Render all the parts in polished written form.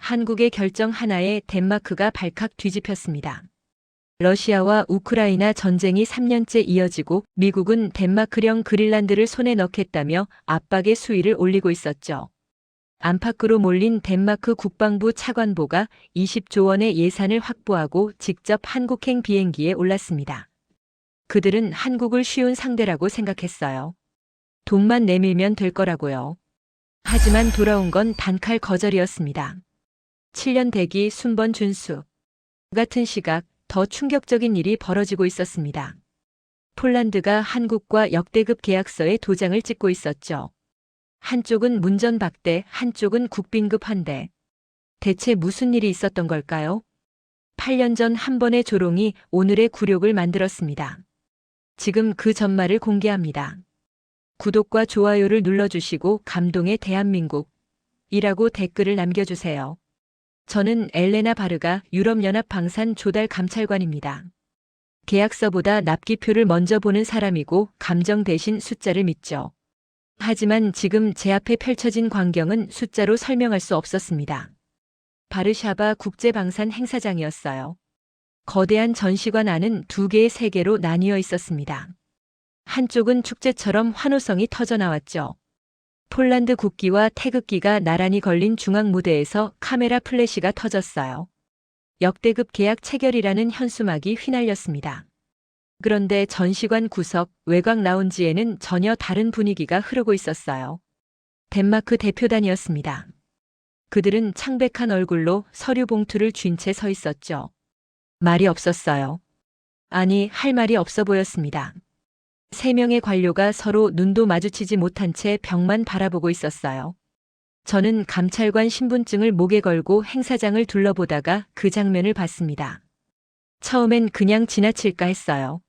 한국의 결정 하나에 덴마크가 발칵 뒤집혔습니다. 러시아와 우크라이나 전쟁이 3년째 이어지고 미국은 덴마크령 그린란드를 손에 넣겠다며 압박의 수위를 올리고 있었죠. 안팎으로 몰린 덴마크 국방부 차관보가 20조 원의 예산을 확보하고 직접 한국행 비행기에 올랐습니다. 그들은 한국을 쉬운 상대라고 생각했어요. 돈만 내밀면 될 거라고요. 하지만 돌아온 건 단칼 거절이었습니다. 7년 대기 순번 준수. 같은 시각 더 충격적인 일이 벌어지고 있었습니다. 폴란드가 한국과 역대급 계약서에 도장을 찍고 있었죠. 한쪽은 문전박대, 한쪽은 국빈급 환대. 대체 무슨 일이 있었던 걸까요? 8년 전 한 번의 조롱이 오늘의 굴욕을 만들었습니다. 지금 그 전말을 공개합니다. 구독과 좋아요를 눌러주시고 감동의 대한민국이라고 댓글을 남겨주세요. 저는 엘레나 바르가 유럽연합 방산 조달 감찰관입니다. 계약서보다 납기표를 먼저 보는 사람이고 감정 대신 숫자를 믿죠. 하지만 지금 제 앞에 펼쳐진 광경은 숫자로 설명할 수 없었습니다. 바르샤바 국제방산 행사장이었어요. 거대한 전시관 안은 두 개의 세계로 나뉘어 있었습니다. 한쪽은 축제처럼 환호성이 터져나왔죠. 폴란드 국기와 태극기가 나란히 걸린 중앙 무대에서 카메라 플래시가 터졌어요. 역대급 계약 체결이라는 현수막이 휘날렸습니다. 그런데 전시관 구석 외곽 라운지에는 전혀 다른 분위기가 흐르고 있었어요. 덴마크 대표단이었습니다. 그들은 창백한 얼굴로 서류 봉투를 쥔 채 서 있었죠. 말이 없었어요. 아니, 할 말이 없어 보였습니다. 3명의 관료가 서로 눈도 마주치지 못한 채 벽만 바라보고 있었어요. 저는 감찰관 신분증을 목에 걸고 행사장을 둘러보다가 그 장면을 봤습니다. 처음엔 그냥 지나칠까 했어요.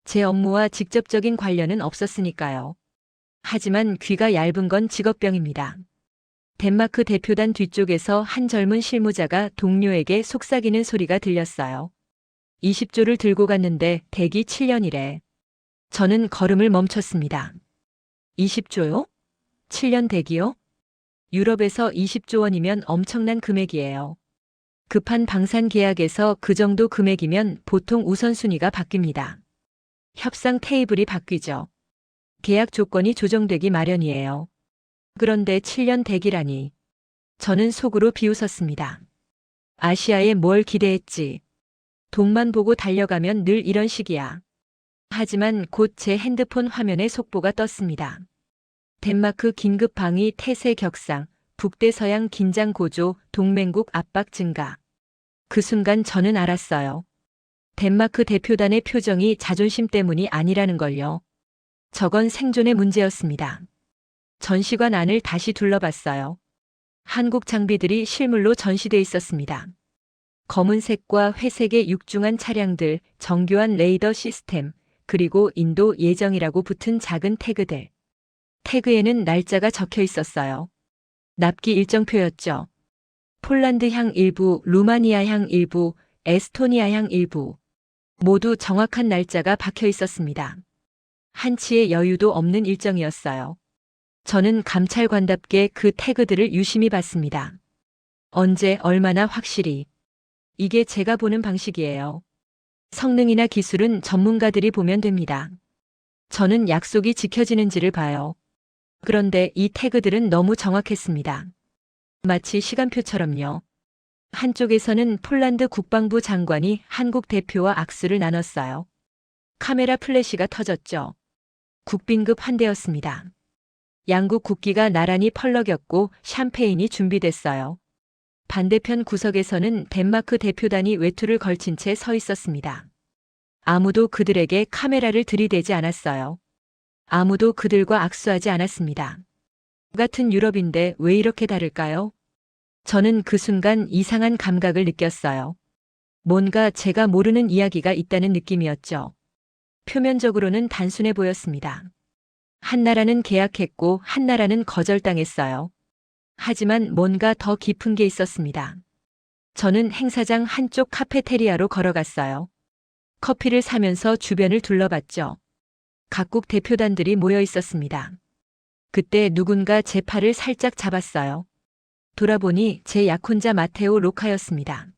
제 업무와 직접적인 관련은 없었으니까요. 하지만 귀가 얇은 건 직업병입니다. 덴마크 대표단 뒤쪽에서 한 젊은 실무자가 동료에게 속삭이는 소리가 들렸어요. 20조를 들고 갔는데 대기 7년이래. 저는 걸음을 멈췄습니다. 20조요? 7년 대기요? 유럽에서 20조 원이면 엄청난 금액이에요. 급한 방산 계약에서 그 정도 금액이면 보통 우선순위가 바뀝니다. 협상 테이블이 바뀌죠. 계약 조건이 조정되기 마련이에요. 그런데 7년 대기라니. 저는 속으로 비웃었습니다. 아시아에 뭘 기대했지. 돈만 보고 달려가면 늘 이런 식이야. 하지만 곧 제 핸드폰 화면에 속보가 떴습니다. 덴마크 긴급 방위 태세 격상, 북대서양 긴장 고조, 동맹국 압박 증가. 그 순간 저는 알았어요. 덴마크 대표단의 표정이 자존심 때문이 아니라는 걸요. 저건 생존의 문제였습니다. 전시관 안을 다시 둘러봤어요. 한국 장비들이 실물로 전시돼 있었습니다. 검은색과 회색의 육중한 차량들, 정교한 레이더 시스템, 그리고 인도 예정이라고 붙은 작은 태그들. 태그에는 날짜가 적혀 있었어요. 납기 일정표였죠. 폴란드향 일부, 루마니아향 일부, 에스토니아향 일부. 모두 정확한 날짜가 박혀 있었습니다. 한치의 여유도 없는 일정이었어요. 저는 감찰관답게 그 태그들을 유심히 봤습니다. 언제, 얼마나 확실히. 이게 제가 보는 방식이에요. 성능이나 기술은 전문가들이 보면 됩니다. 저는 약속이 지켜지는지를 봐요. 그런데 이 태그들은 너무 정확했습니다. 마치 시간표처럼요. 한쪽에서는 폴란드 국방부 장관이 한국 대표와 악수를 나눴어요. 카메라 플래시가 터졌죠. 국빈급 환대였습니다. 양국 국기가 나란히 펄럭였고 샴페인이 준비됐어요. 반대편 구석에서는 덴마크 대표단이 외투를 걸친 채 서 있었습니다. 아무도 그들에게 카메라를 들이대지 않았어요. 아무도 그들과 악수하지 않았습니다. 같은 유럽인데 왜 이렇게 다를까요? 저는 그 순간 이상한 감각을 느꼈어요. 뭔가 제가 모르는 이야기가 있다는 느낌이었죠. 표면적으로는 단순해 보였습니다. 한 나라는 계약했고 한 나라는 거절당했어요. 하지만 뭔가 더 깊은 게 있었습니다. 저는 행사장 한쪽 카페테리아로 걸어갔어요. 커피를 사면서 주변을 둘러봤죠. 각국 대표단들이 모여 있었습니다. 그때 누군가 제 팔을 살짝 잡았어요. 돌아보니 제 약혼자 마테오 로카였습니다.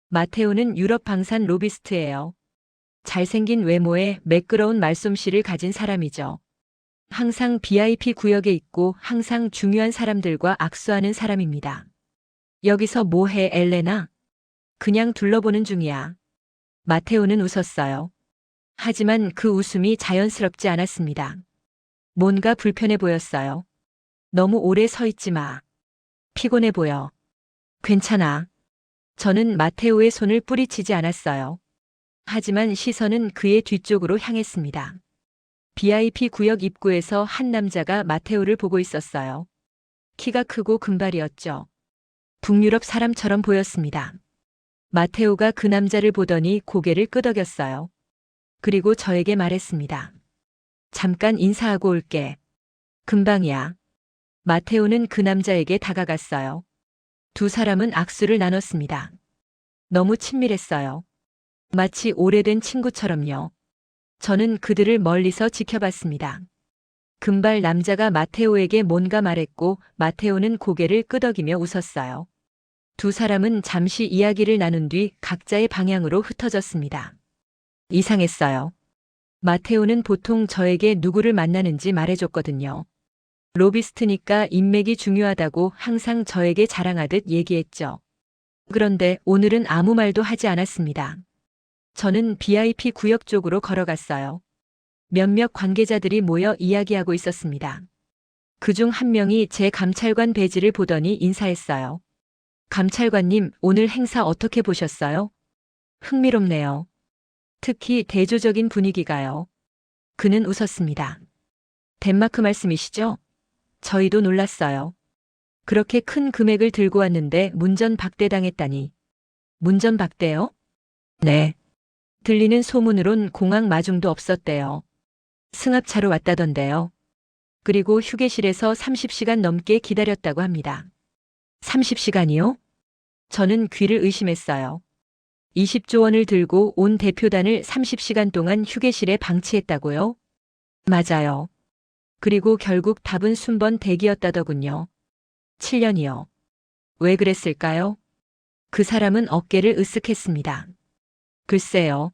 마테오는 유럽 방산 로비스트예요. 잘생긴 외모에 매끄러운 말솜씨를 가진 사람이죠. 항상 VIP 구역에 있고 항상 중요한 사람들과 악수하는 사람입니다. 여기서 뭐해, 엘레나? 그냥 둘러보는 중이야. 마테오는 웃었어요. 하지만 그 웃음이 자연스럽지 않았습니다. 뭔가 불편해 보였어요. 너무 오래 서 있지 마. 피곤해 보여. 괜찮아. 저는 마테오의 손을 뿌리치지 않았어요. 하지만 시선은 그의 뒤쪽으로 향했습니다. VIP 구역 입구에서 한 남자가 마테오를 보고 있었어요. 키가 크고 금발이었죠. 북유럽 사람처럼 보였습니다. 마테오가 그 남자를 보더니 고개를 끄덕였어요. 그리고 저에게 말했습니다. 잠깐 인사하고 올게. 금방이야. 마테오는 그 남자에게 다가갔어요. 두 사람은 악수를 나눴습니다. 너무 친밀했어요. 마치 오래된 친구처럼요. 저는 그들을 멀리서 지켜봤습니다. 금발 남자가 마테오에게 뭔가 말했고 마테오는 고개를 끄덕이며 웃었어요. 두 사람은 잠시 이야기를 나눈 뒤 각자의 방향으로 흩어졌습니다. 이상했어요. 마테오는 보통 저에게 누구를 만나는지 말해줬거든요. 로비스트니까 인맥이 중요하다고 항상 저에게 자랑하듯 얘기했죠. 그런데 오늘은 아무 말도 하지 않았습니다. 저는 VIP 구역 쪽으로 걸어갔어요. 몇몇 관계자들이 모여 이야기하고 있었습니다. 그중 한 명이 제 감찰관 배지를 보더니 인사했어요. 감찰관님, 오늘 행사 어떻게 보셨어요? 흥미롭네요. 특히 대조적인 분위기가요. 그는 웃었습니다. 덴마크 말씀이시죠? 저희도 놀랐어요. 그렇게 큰 금액을 들고 왔는데 문전박대당했다니. 문전박대요? 네. 들리는 소문으론 공항 마중도 없었대요. 승합차로 왔다던데요. 그리고 휴게실에서 30시간 넘게 기다렸다고 합니다. 30시간이요? 저는 귀를 의심했어요. 20조 원을 들고 온 대표단을 30시간 동안 휴게실에 방치했다고요? 맞아요. 그리고 결국 답은 순번 대기였다더군요. 7년이요. 왜 그랬을까요? 그 사람은 어깨를 으쓱했습니다. 글쎄요.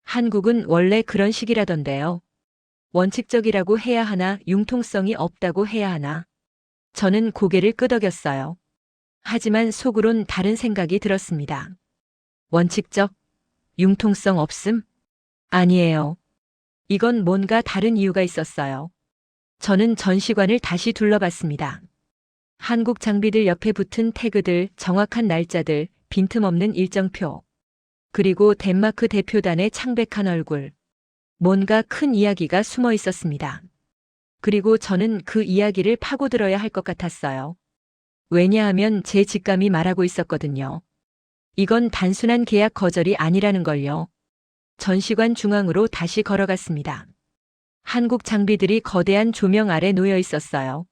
한국은 원래 그런 식이라던데요. 원칙적이라고 해야 하나 융통성이 없다고 해야 하나. 저는 고개를 끄덕였어요. 하지만 속으론 다른 생각이 들었습니다. 원칙적? 융통성 없음? 아니에요. 이건 뭔가 다른 이유가 있었어요. 저는 전시관을 다시 둘러봤습니다. 한국 장비들 옆에 붙은 태그들, 정확한 날짜들, 빈틈없는 일정표. 그리고 덴마크 대표단의 창백한 얼굴. 뭔가 큰 이야기가 숨어 있었습니다. 그리고 저는 그 이야기를 파고들어야 할 것 같았어요. 왜냐하면 제 직감이 말하고 있었거든요. 이건 단순한 계약 거절이 아니라는 걸요. 전시관 중앙으로 다시 걸어갔습니다. 한국 장비들이 거대한 조명 아래 놓여 있었어요.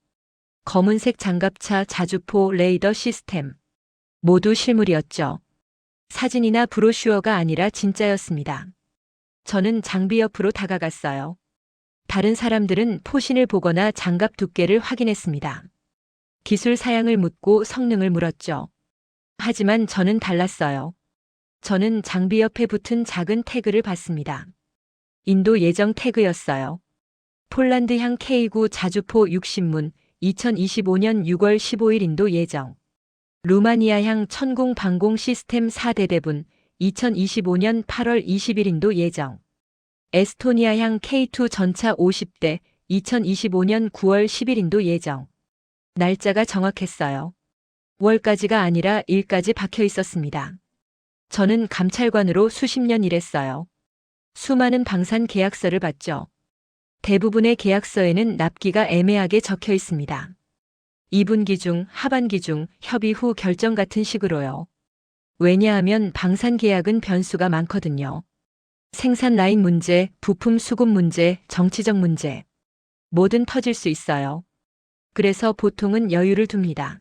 검은색 장갑차, 자주포, 레이더 시스템. 모두 실물이었죠. 사진이나 브로슈어가 아니라 진짜였습니다. 저는 장비 옆으로 다가갔어요. 다른 사람들은 포신을 보거나 장갑 두께를 확인했습니다. 기술 사양을 묻고 성능을 물었죠. 하지만 저는 달랐어요. 저는 장비 옆에 붙은 작은 태그를 봤습니다. 인도 예정 태그였어요. 폴란드향 K9 자주포 60문 2025년 6월 15일 인도 예정. 루마니아향 천공 방공 시스템 4대대분 2025년 8월 20일 인도 예정. 에스토니아향 K2 전차 50대 2025년 9월 10일 인도 예정. 날짜가 정확했어요. 월까지가 아니라 일까지 박혀 있었습니다. 저는 감찰관으로 수십 년 일했어요. 수많은 방산 계약서를 봤죠. 대부분의 계약서에는 납기가 애매하게 적혀 있습니다. 2분기 중, 하반기 중, 협의 후 결정 같은 식으로요. 왜냐하면 방산 계약은 변수가 많거든요. 생산 라인 문제, 부품 수급 문제, 정치적 문제. 뭐든 터질 수 있어요. 그래서 보통은 여유를 둡니다.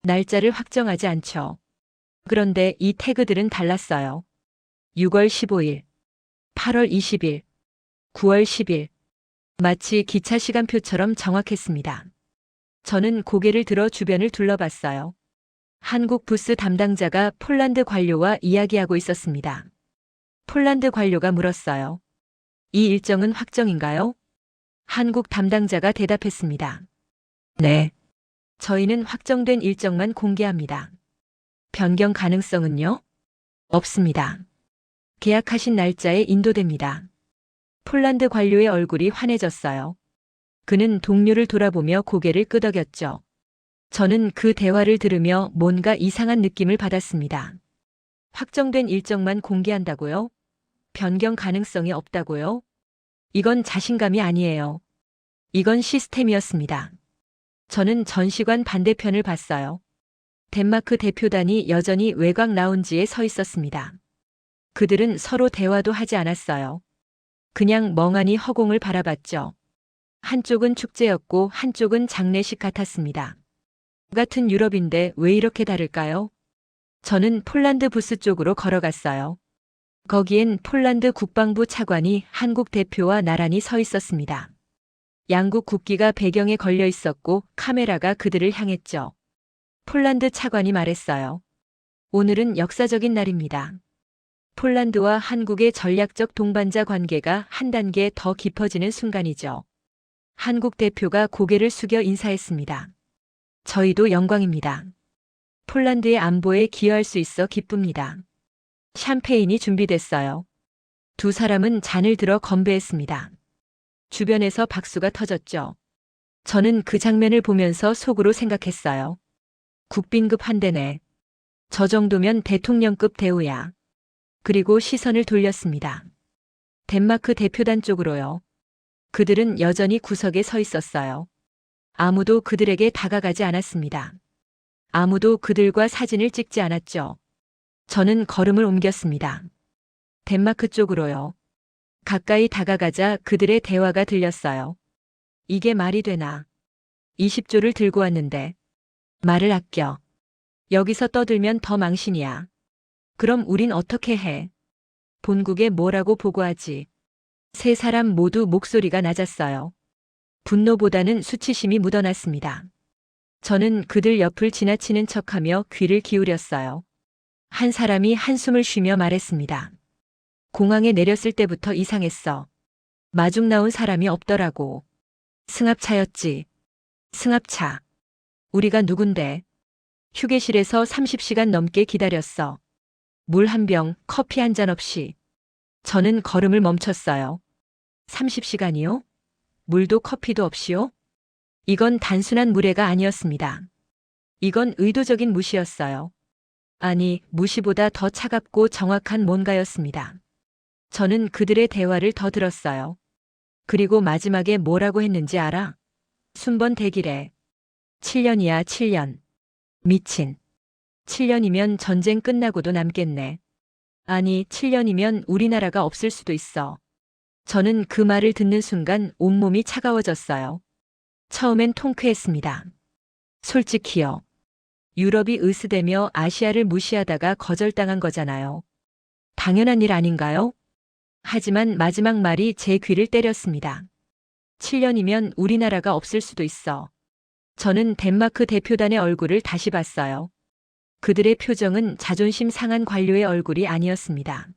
날짜를 확정하지 않죠. 그런데 이 태그들은 달랐어요. 6월 15일, 8월 20일, 9월 10일. 마치 기차 시간표처럼 정확했습니다. 저는 고개를 들어 주변을 둘러봤어요. 한국 부스 담당자가 폴란드 관료와 이야기하고 있었습니다. 폴란드 관료가 물었어요. 이 일정은 확정인가요? 한국 담당자가 대답했습니다. 네. 저희는 확정된 일정만 공개합니다. 변경 가능성은요? 없습니다. 계약하신 날짜에 인도됩니다. 폴란드 관료의 얼굴이 환해졌어요. 그는 동료를 돌아보며 고개를 끄덕였죠. 저는 그 대화를 들으며 뭔가 이상한 느낌을 받았습니다. 확정된 일정만 공개한다고요? 변경 가능성이 없다고요? 이건 자신감이 아니에요. 이건 시스템이었습니다. 저는 전시관 반대편을 봤어요. 덴마크 대표단이 여전히 외곽 라운지에 서 있었습니다. 그들은 서로 대화도 하지 않았어요. 그냥 멍하니 허공을 바라봤죠. 한쪽은 축제였고 한쪽은 장례식 같았습니다. 같은 유럽인데 왜 이렇게 다를까요? 저는 폴란드 부스 쪽으로 걸어갔어요. 거기엔 폴란드 국방부 차관이 한국 대표와 나란히 서 있었습니다. 양국 국기가 배경에 걸려 있었고 카메라가 그들을 향했죠. 폴란드 차관이 말했어요. 오늘은 역사적인 날입니다. 폴란드와 한국의 전략적 동반자 관계가 한 단계 더 깊어지는 순간이죠. 한국 대표가 고개를 숙여 인사했습니다. 저희도 영광입니다. 폴란드의 안보에 기여할 수 있어 기쁩니다. 샴페인이 준비됐어요. 두 사람은 잔을 들어 건배했습니다. 주변에서 박수가 터졌죠. 저는 그 장면을 보면서 속으로 생각했어요. 국빈급 한 대네. 저 정도면 대통령급 대우야. 그리고 시선을 돌렸습니다. 덴마크 대표단 쪽으로요. 그들은 여전히 구석에 서 있었어요. 아무도 그들에게 다가가지 않았습니다. 아무도 그들과 사진을 찍지 않았죠. 저는 걸음을 옮겼습니다. 덴마크 쪽으로요. 가까이 다가가자 그들의 대화가 들렸어요. 이게 말이 되나? 20조를 들고 왔는데. 말을 아껴. 여기서 떠들면 더 망신이야. 그럼 우린 어떻게 해? 본국에 뭐라고 보고하지? 세 사람 모두 목소리가 낮았어요. 분노보다는 수치심이 묻어났습니다. 저는 그들 옆을 지나치는 척하며 귀를 기울였어요. 한 사람이 한숨을 쉬며 말했습니다. 공항에 내렸을 때부터 이상했어. 마중 나온 사람이 없더라고. 승합차였지. 승합차. 우리가 누군데? 휴게실에서 30시간 넘게 기다렸어. 물 한 병, 커피 한 잔 없이. 저는 걸음을 멈췄어요. 30시간이요? 물도 커피도 없이요? 이건 단순한 무례가 아니었습니다. 이건 의도적인 무시였어요. 아니, 무시보다 더 차갑고 정확한 뭔가였습니다. 저는 그들의 대화를 더 들었어요. 그리고 마지막에 뭐라고 했는지 알아? 순번 대기래. 7년이야, 7년. 미친. 7년이면 전쟁 끝나고도 남겠네. 아니, 7년이면 우리나라가 없을 수도 있어. 저는 그 말을 듣는 순간 온몸이 차가워졌어요. 처음엔 통쾌했습니다. 솔직히요. 유럽이 으스대며 아시아를 무시하다가 거절당한 거잖아요. 당연한 일 아닌가요? 하지만 마지막 말이 제 귀를 때렸습니다. 7년이면 우리나라가 없을 수도 있어. 저는 덴마크 대표단의 얼굴을 다시 봤어요. 그들의 표정은 자존심 상한 관료의 얼굴이 아니었습니다.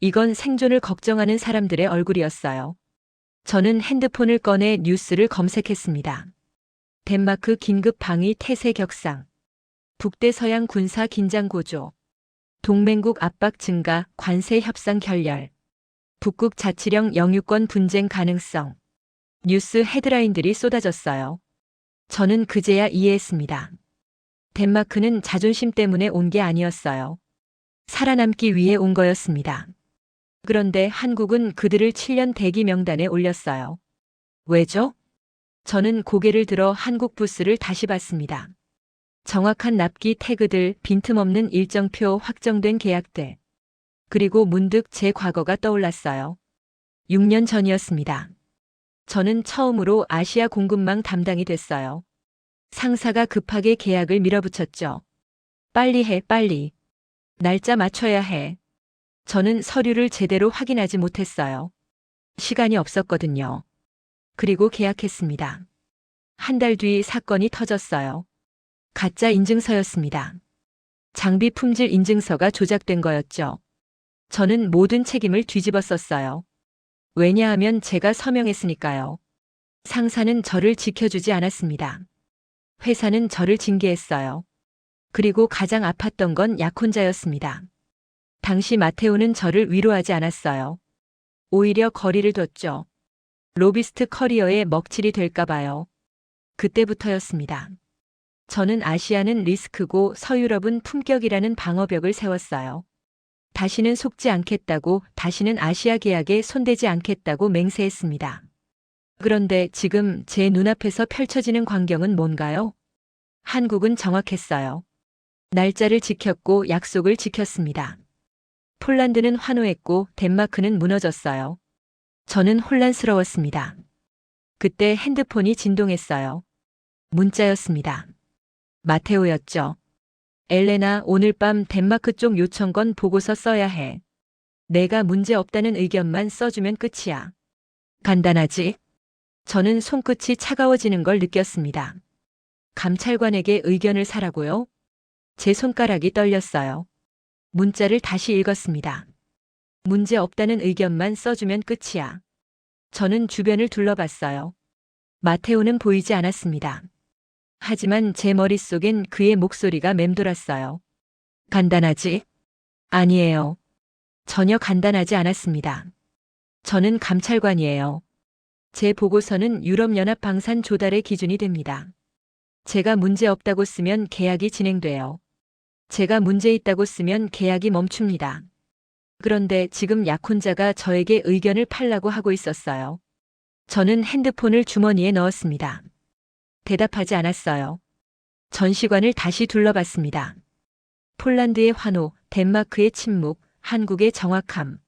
이건 생존을 걱정하는 사람들의 얼굴이었어요. 저는 핸드폰을 꺼내 뉴스를 검색했습니다. 덴마크 긴급 방위 태세 격상. 북대서양 군사 긴장 고조. 동맹국 압박 증가, 관세 협상 결렬. 북극 자치령 영유권 분쟁 가능성. 뉴스 헤드라인들이 쏟아졌어요. 저는 그제야 이해했습니다. 덴마크는 자존심 때문에 온 게 아니었어요. 살아남기 위해 온 거였습니다. 그런데 한국은 그들을 7년 대기 명단에 올렸어요. 왜죠? 저는 고개를 들어 한국 부스를 다시 봤습니다. 정확한 납기 태그들, 빈틈없는 일정표, 확정된 계약들. 그리고 문득 제 과거가 떠올랐어요. 6년 전이었습니다. 저는 처음으로 아시아 공급망 담당이 됐어요. 상사가 급하게 계약을 밀어붙였죠. 빨리 해, 빨리. 날짜 맞춰야 해. 저는 서류를 제대로 확인하지 못했어요. 시간이 없었거든요. 그리고 계약했습니다. 한 달 뒤 사건이 터졌어요. 가짜 인증서였습니다. 장비 품질 인증서가 조작된 거였죠. 저는 모든 책임을 뒤집어 썼어요. 왜냐하면 제가 서명했으니까요. 상사는 저를 지켜주지 않았습니다. 회사는 저를 징계했어요. 그리고 가장 아팠던 건 약혼자였습니다. 당시 마테오는 저를 위로하지 않았어요. 오히려 거리를 뒀죠. 로비스트 커리어에 먹칠이 될까봐요. 그때부터였습니다. 저는 아시아는 리스크고 서유럽은 품격이라는 방어벽을 세웠어요. 다시는 속지 않겠다고, 다시는 아시아 계약에 손대지 않겠다고 맹세했습니다. 그런데 지금 제 눈앞에서 펼쳐지는 광경은 뭔가요? 한국은 정확했어요. 날짜를 지켰고 약속을 지켰습니다. 폴란드는 환호했고 덴마크는 무너졌어요. 저는 혼란스러웠습니다. 그때 핸드폰이 진동했어요. 문자였습니다. 마테오였죠. 엘레나, 오늘 밤 덴마크 쪽 요청건 보고서 써야 해. 내가 문제 없다는 의견만 써주면 끝이야. 간단하지? 저는 손끝이 차가워지는 걸 느꼈습니다. 감찰관에게 의견을 사라고요? 제 손가락이 떨렸어요. 문자를 다시 읽었습니다. 문제 없다는 의견만 써주면 끝이야. 저는 주변을 둘러봤어요. 마테오는 보이지 않았습니다. 하지만 제 머릿속엔 그의 목소리가 맴돌았어요. 간단하지? 아니에요. 전혀 간단하지 않았습니다. 저는 감찰관이에요. 제 보고서는 유럽연합 방산 조달의 기준이 됩니다. 제가 문제 없다고 쓰면 계약이 진행돼요. 제가 문제 있다고 쓰면 계약이 멈춥니다. 그런데 지금 약혼자가 저에게 의견을 팔라고 하고 있었어요. 저는 핸드폰을 주머니에 넣었습니다. 대답하지 않았어요. 전시관을 다시 둘러봤습니다. 폴란드의 환호, 덴마크의 침묵, 한국의 정확함,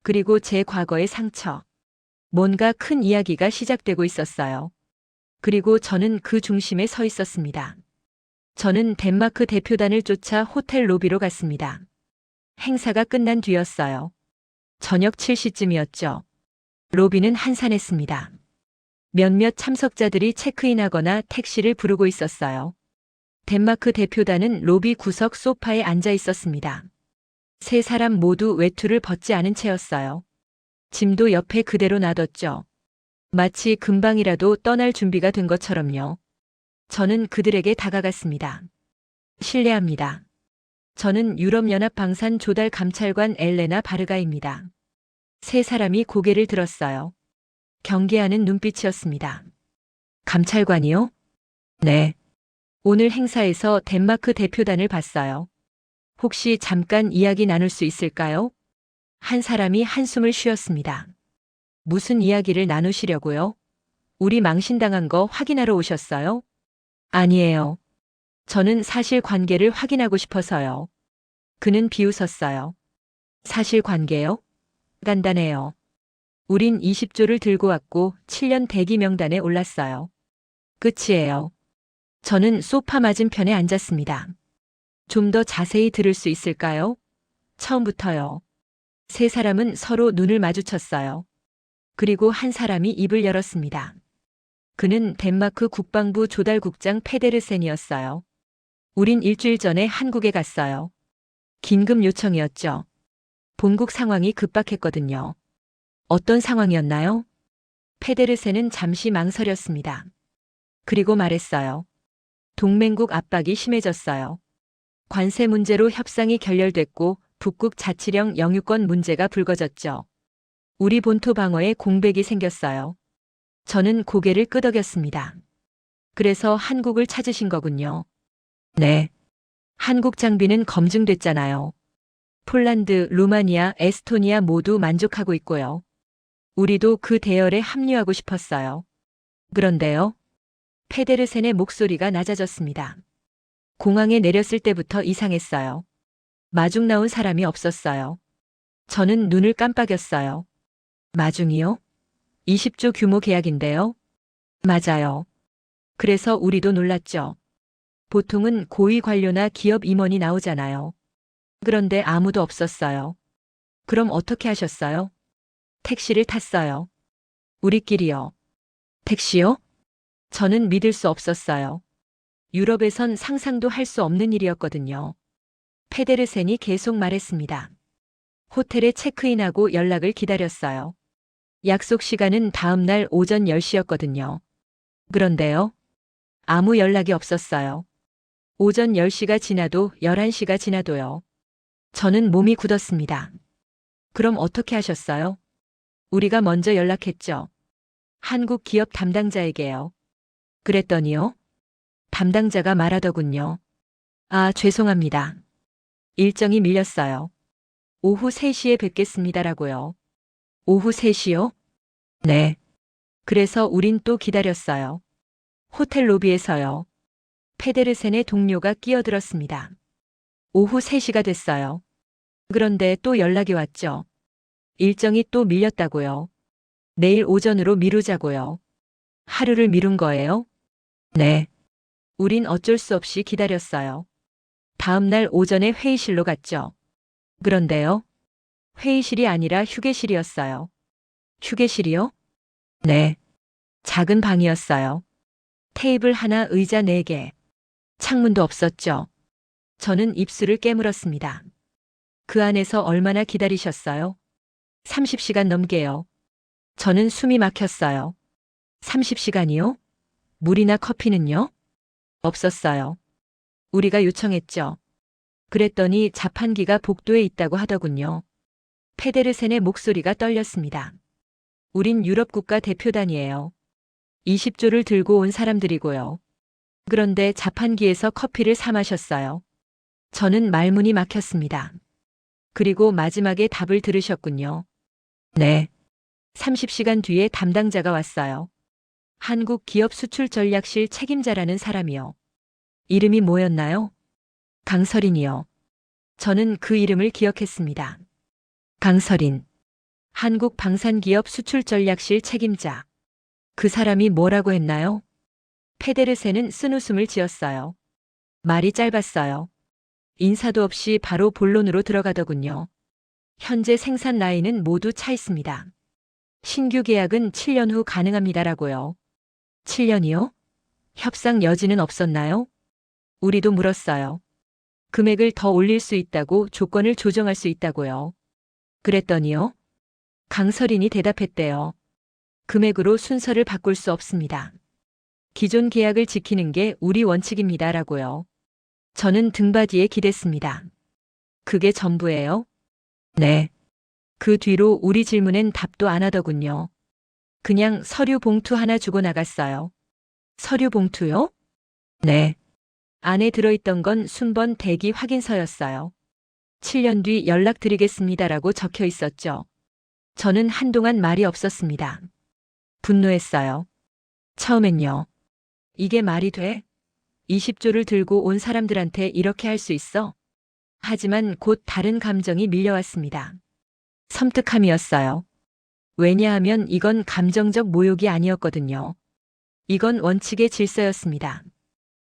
그리고 제 과거의 상처. 뭔가 큰 이야기가 시작되고 있었어요. 그리고 저는 그 중심에 서 있었습니다. 저는 덴마크 대표단을 쫓아 호텔 로비로 갔습니다. 행사가 끝난 뒤였어요. 저녁 7시쯤이었죠. 로비는 한산했습니다. 몇몇 참석자들이 체크인하거나 택시를 부르고 있었어요. 덴마크 대표단은 로비 구석 소파에 앉아 있었습니다. 세 사람 모두 외투를 벗지 않은 채였어요. 짐도 옆에 그대로 놔뒀죠. 마치 금방이라도 떠날 준비가 된 것처럼요. 저는 그들에게 다가갔습니다. 실례합니다. 저는 유럽연합 방산 조달 감찰관 엘레나 바르가입니다. 세 사람이 고개를 들었어요. 경계하는 눈빛이었습니다. 감찰관이요? 네. 오늘 행사에서 덴마크 대표단을 봤어요. 혹시 잠깐 이야기 나눌 수 있을까요? 한 사람이 한숨을 쉬었습니다. 무슨 이야기를 나누시려고요? 우리 망신당한 거 확인하러 오셨어요? 아니에요. 저는 사실관계를 확인하고 싶어서요. 그는 비웃었어요. 사실관계요? 간단해요. 우린 20조를 들고 왔고 7년 대기 명단에 올랐어요. 끝이에요. 저는 소파 맞은편에 앉았습니다. 좀 더 자세히 들을 수 있을까요? 처음부터요. 세 사람은 서로 눈을 마주쳤어요. 그리고 한 사람이 입을 열었습니다. 그는 덴마크 국방부 조달국장 페데르센이었어요. 우린 일주일 전에 한국에 갔어요. 긴급 요청이었죠. 본국 상황이 급박했거든요. 어떤 상황이었나요? 페데르센은 잠시 망설였습니다. 그리고 말했어요. 동맹국 압박이 심해졌어요. 관세 문제로 협상이 결렬됐고 북극 자치령 영유권 문제가 불거졌죠. 우리 본토 방어에 공백이 생겼어요. 저는 고개를 끄덕였습니다. 그래서 한국을 찾으신 거군요. 네. 한국 장비는 검증됐잖아요. 폴란드, 루마니아, 에스토니아 모두 만족하고 있고요. 우리도 그 대열에 합류하고 싶었어요. 그런데요. 페데르센의 목소리가 낮아졌습니다. 공항에 내렸을 때부터 이상했어요. 마중 나온 사람이 없었어요. 저는 눈을 깜빡였어요. 마중이요? 20조 규모 계약인데요. 맞아요. 그래서 우리도 놀랐죠. 보통은 고위 관료나 기업 임원이 나오잖아요. 그런데 아무도 없었어요. 그럼 어떻게 하셨어요? 택시를 탔어요. 우리끼리요. 택시요? 저는 믿을 수 없었어요. 유럽에선 상상도 할 수 없는 일이었거든요. 페데르센이 계속 말했습니다. 호텔에 체크인하고 연락을 기다렸어요. 약속 시간은 다음 날 오전 10시였거든요. 그런데요. 아무 연락이 없었어요. 오전 10시가 지나도 11시가 지나도요. 저는 몸이 굳었습니다. 그럼 어떻게 하셨어요? 우리가 먼저 연락했죠. 한국 기업 담당자에게요. 그랬더니요. 담당자가 말하더군요. 아, 죄송합니다. 일정이 밀렸어요. 오후 3시에 뵙겠습니다라고요. 오후 3시요? 네. 그래서 우린 또 기다렸어요. 호텔 로비에서요. 페데르센의 동료가 끼어들었습니다. 오후 3시가 됐어요. 그런데 또 연락이 왔죠. 일정이 또 밀렸다고요. 내일 오전으로 미루자고요. 하루를 미룬 거예요? 네. 우린 어쩔 수 없이 기다렸어요. 다음 날 오전에 회의실로 갔죠. 그런데요. 회의실이 아니라 휴게실이었어요. 휴게실이요? 네. 작은 방이었어요. 테이블 하나, 의자 4개. 창문도 없었죠. 저는 입술을 깨물었습니다. 그 안에서 얼마나 기다리셨어요? 30시간 넘게요. 저는 숨이 막혔어요. 30시간이요? 물이나 커피는요? 없었어요. 우리가 요청했죠. 그랬더니 자판기가 복도에 있다고 하더군요. 페데르센의 목소리가 떨렸습니다. 우린 유럽 국가 대표단이에요. 20조를 들고 온 사람들이고요. 그런데 자판기에서 커피를 사 마셨어요. 저는 말문이 막혔습니다. 그리고 마지막에 답을 들으셨군요. 네. 30시간 뒤에 담당자가 왔어요. 한국 기업 수출 전략실 책임자라는 사람이요. 이름이 뭐였나요? 강설인이요. 저는 그 이름을 기억했습니다. 강설인. 한국 방산기업 수출 전략실 책임자. 그 사람이 뭐라고 했나요? 페데르센은 쓴웃음을 지었어요. 말이 짧았어요. 인사도 없이 바로 본론으로 들어가더군요. 현재 생산 라인은 모두 차 있습니다. 신규 계약은 7년 후 가능합니다라고요. 7년이요? 협상 여지는 없었나요? 우리도 물었어요. 금액을 더 올릴 수 있다고, 조건을 조정할 수 있다고요. 그랬더니요. 강설인이 대답했대요. 금액으로 순서를 바꿀 수 없습니다. 기존 계약을 지키는 게 우리 원칙입니다라고요. 저는 등받이에 기댔습니다. 그게 전부예요? 네. 그 뒤로 우리 질문엔 답도 안 하더군요. 그냥 서류 봉투 하나 주고 나갔어요. 서류 봉투요? 네. 안에 들어있던 건 순번 대기 확인서였어요. 7년 뒤 연락드리겠습니다라고 적혀 있었죠. 저는 한동안 말이 없었습니다. 분노했어요. 처음엔요. 이게 말이 돼? 20조를 들고 온 사람들한테 이렇게 할 수 있어? 하지만 곧 다른 감정이 밀려왔습니다. 섬뜩함이었어요. 왜냐하면 이건 감정적 모욕이 아니었거든요. 이건 원칙의 질서였습니다.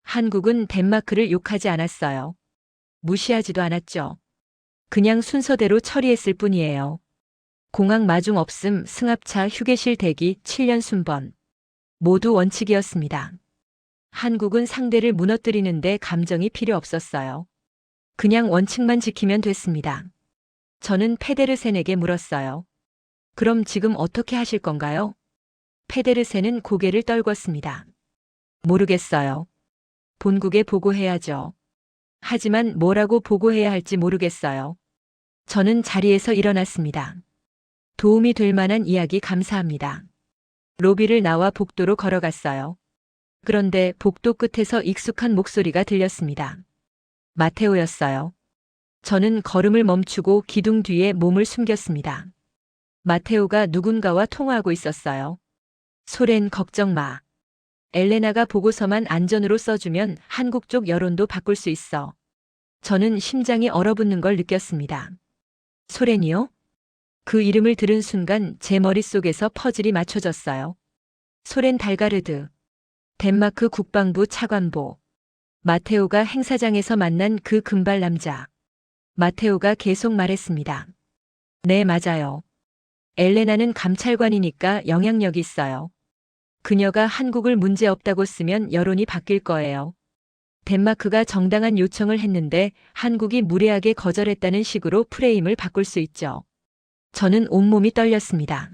한국은 덴마크를 욕하지 않았어요. 무시하지도 않았죠. 그냥 순서대로 처리했을 뿐이에요. 공항 마중 없음, 승합차 휴게실 대기 7년 순번. 모두 원칙이었습니다. 한국은 상대를 무너뜨리는데 감정이 필요 없었어요. 그냥 원칙만 지키면 됐습니다. 저는 페데르센에게 물었어요. 그럼 지금 어떻게 하실 건가요? 페데르센은 고개를 떨궜습니다. 모르겠어요. 본국에 보고해야죠. 하지만 뭐라고 보고해야 할지 모르겠어요. 저는 자리에서 일어났습니다. 도움이 될 만한 이야기 감사합니다. 로비를 나와 복도로 걸어갔어요. 그런데 복도 끝에서 익숙한 목소리가 들렸습니다. 마테오였어요. 저는 걸음을 멈추고 기둥 뒤에 몸을 숨겼습니다. 마테오가 누군가와 통화하고 있었어요. 소렌 걱정 마. 엘레나가 보고서만 안전으로 써주면 한국 쪽 여론도 바꿀 수 있어. 저는 심장이 얼어붙는 걸 느꼈습니다. 소렌이요? 그 이름을 들은 순간 제 머릿속에서 퍼즐이 맞춰졌어요. 소렌 달가르드. 덴마크 국방부 차관보. 마테오가 행사장에서 만난 그 금발 남자. 마테오가 계속 말했습니다. 네, 맞아요. 엘레나는 감찰관이니까 영향력이 있어요. 그녀가 한국을 문제없다고 쓰면 여론이 바뀔 거예요. 덴마크가 정당한 요청을 했는데 한국이 무례하게 거절했다는 식으로 프레임을 바꿀 수 있죠. 저는 온몸이 떨렸습니다.